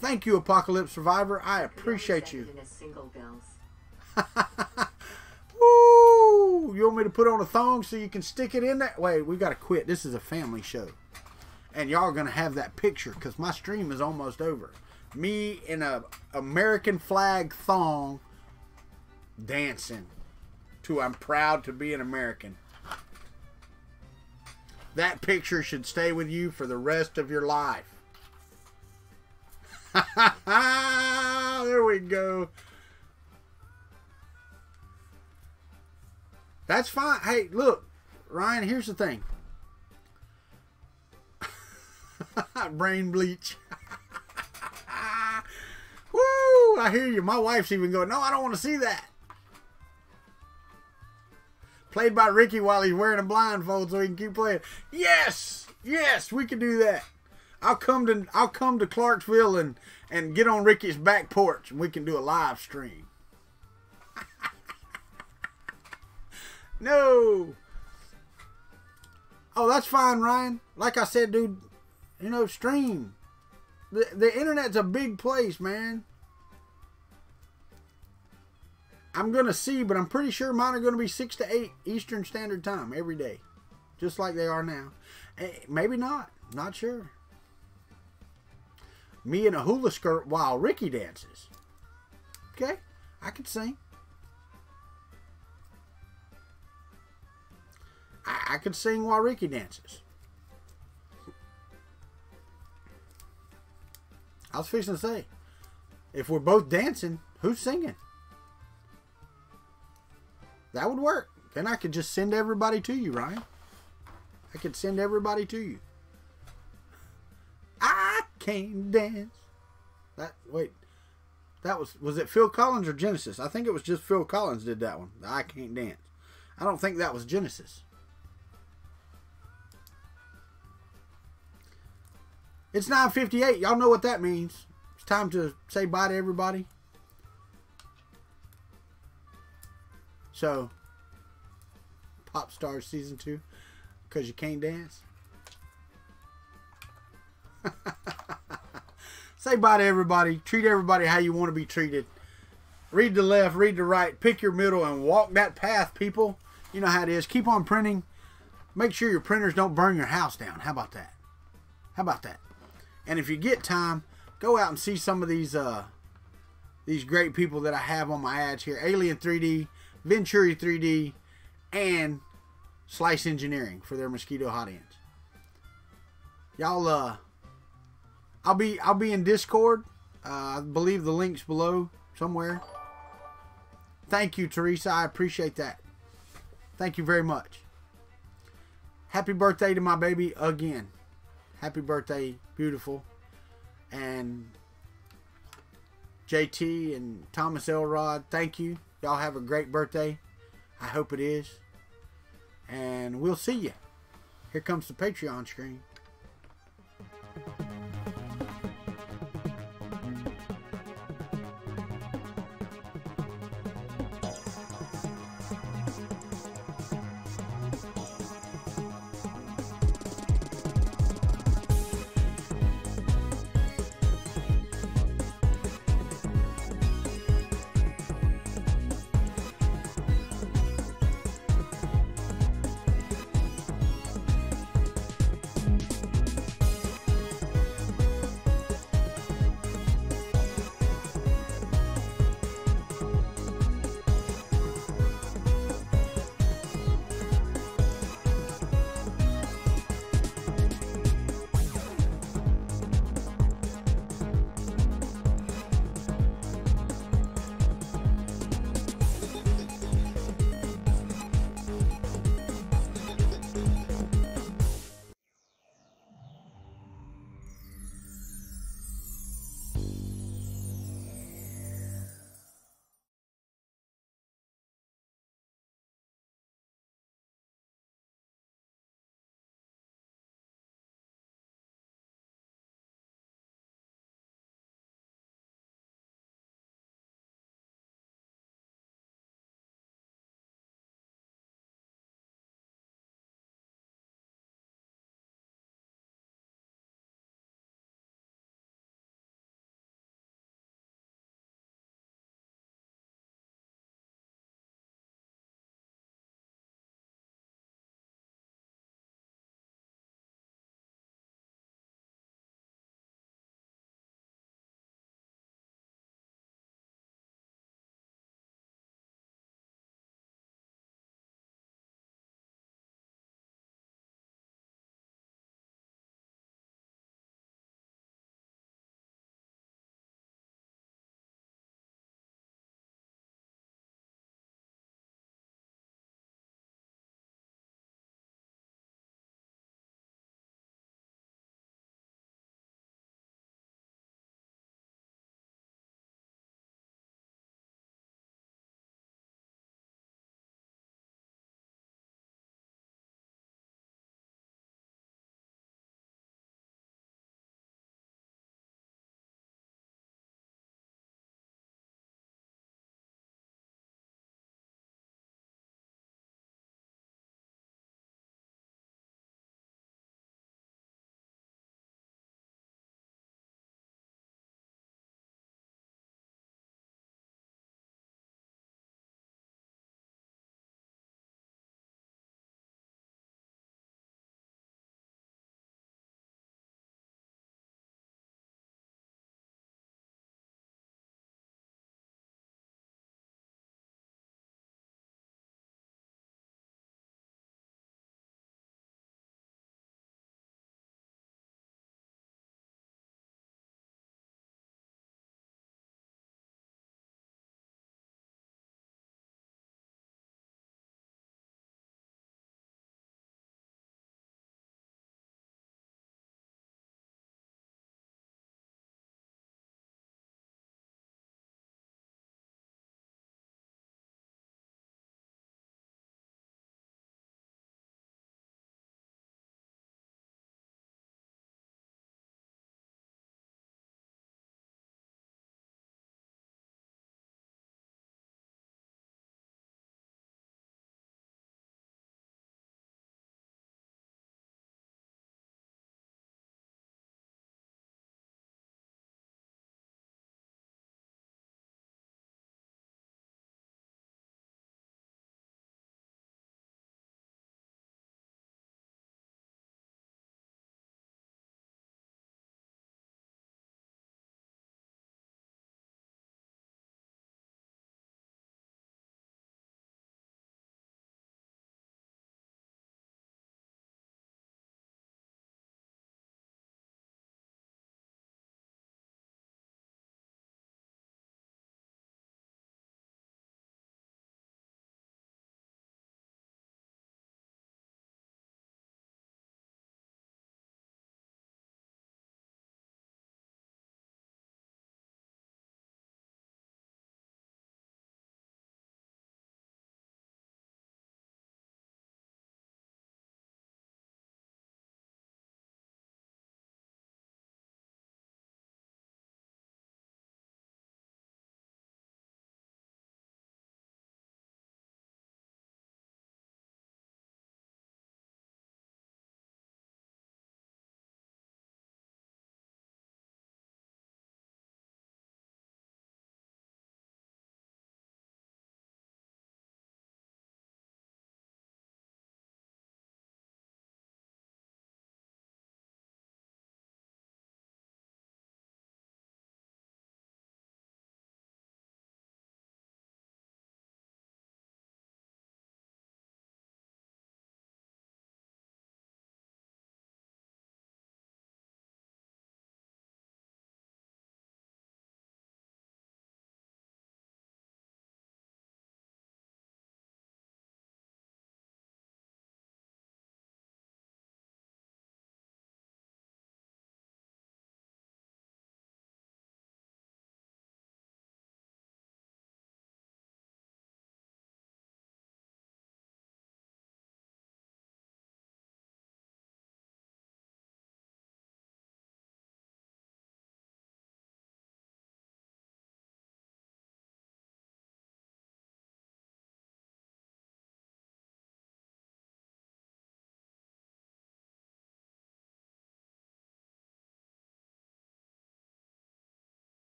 Thank you, Apocalypse Survivor. I appreciate you. Woo! You want me to put on a thong so you can stick it in there? Wait, we got to quit. This is a family show. And y'all are going to have that picture because my stream is almost over. Me in a American flag thong dancing to I'm proud to be an American. That picture should stay with you for the rest of your life. There we go. That's fine. Hey, look, Ryan, here's the thing. Brain bleach. Woo! I hear you. My wife's even going, no, I don't want to see that. Played by Ricky while he's wearing a blindfold so he can keep playing. Yes! Yes, we can do that. I'll come to Clarksville and get on Ricky's back porch and we can do a live stream. No. Oh, that's fine, Ryan. Like I said, dude, you know, stream. The internet's a big place, man. I'm going to see, but I'm pretty sure mine are going to be 6 to 8 Eastern Standard Time every day. Just like they are now. Maybe not. Not sure. Me in a hula skirt while Ricky dances. Okay, I can sing. I could sing while Ricky dances. I was fixing to say, if we're both dancing, who's singing? That would work. Then I could just send everybody to you, Ryan. I could send everybody to you. I can't dance. That was it Phil Collins or Genesis? I think it was just Phil Collins did that one. The I Can't Dance. I don't think that was Genesis. It's 9:58. Y'all know what that means. It's time to say bye to everybody. So, Pop Stars Season 2, because you can't dance. Say bye to everybody. Treat everybody how you want to be treated. Read the left, read the right, pick your middle, and walk that path, people. You know how it is. Keep on printing. Make sure your printers don't burn your house down. How about that? How about that? And if you get time, go out and see some of these great people that I have on my ads here. Alien 3D, Venturi 3D, and Slice Engineering for their mosquito hot ends. Y'all, I'll be in Discord. I believe the link's below somewhere. Thank you, Teresa. I appreciate that. Thank you very much. Happy birthday to my baby again. Happy birthday, beautiful. And JT and Thomas Elrod, thank you. Y'all have a great birthday. I hope it is. And we'll see you. Here comes the Patreon screen.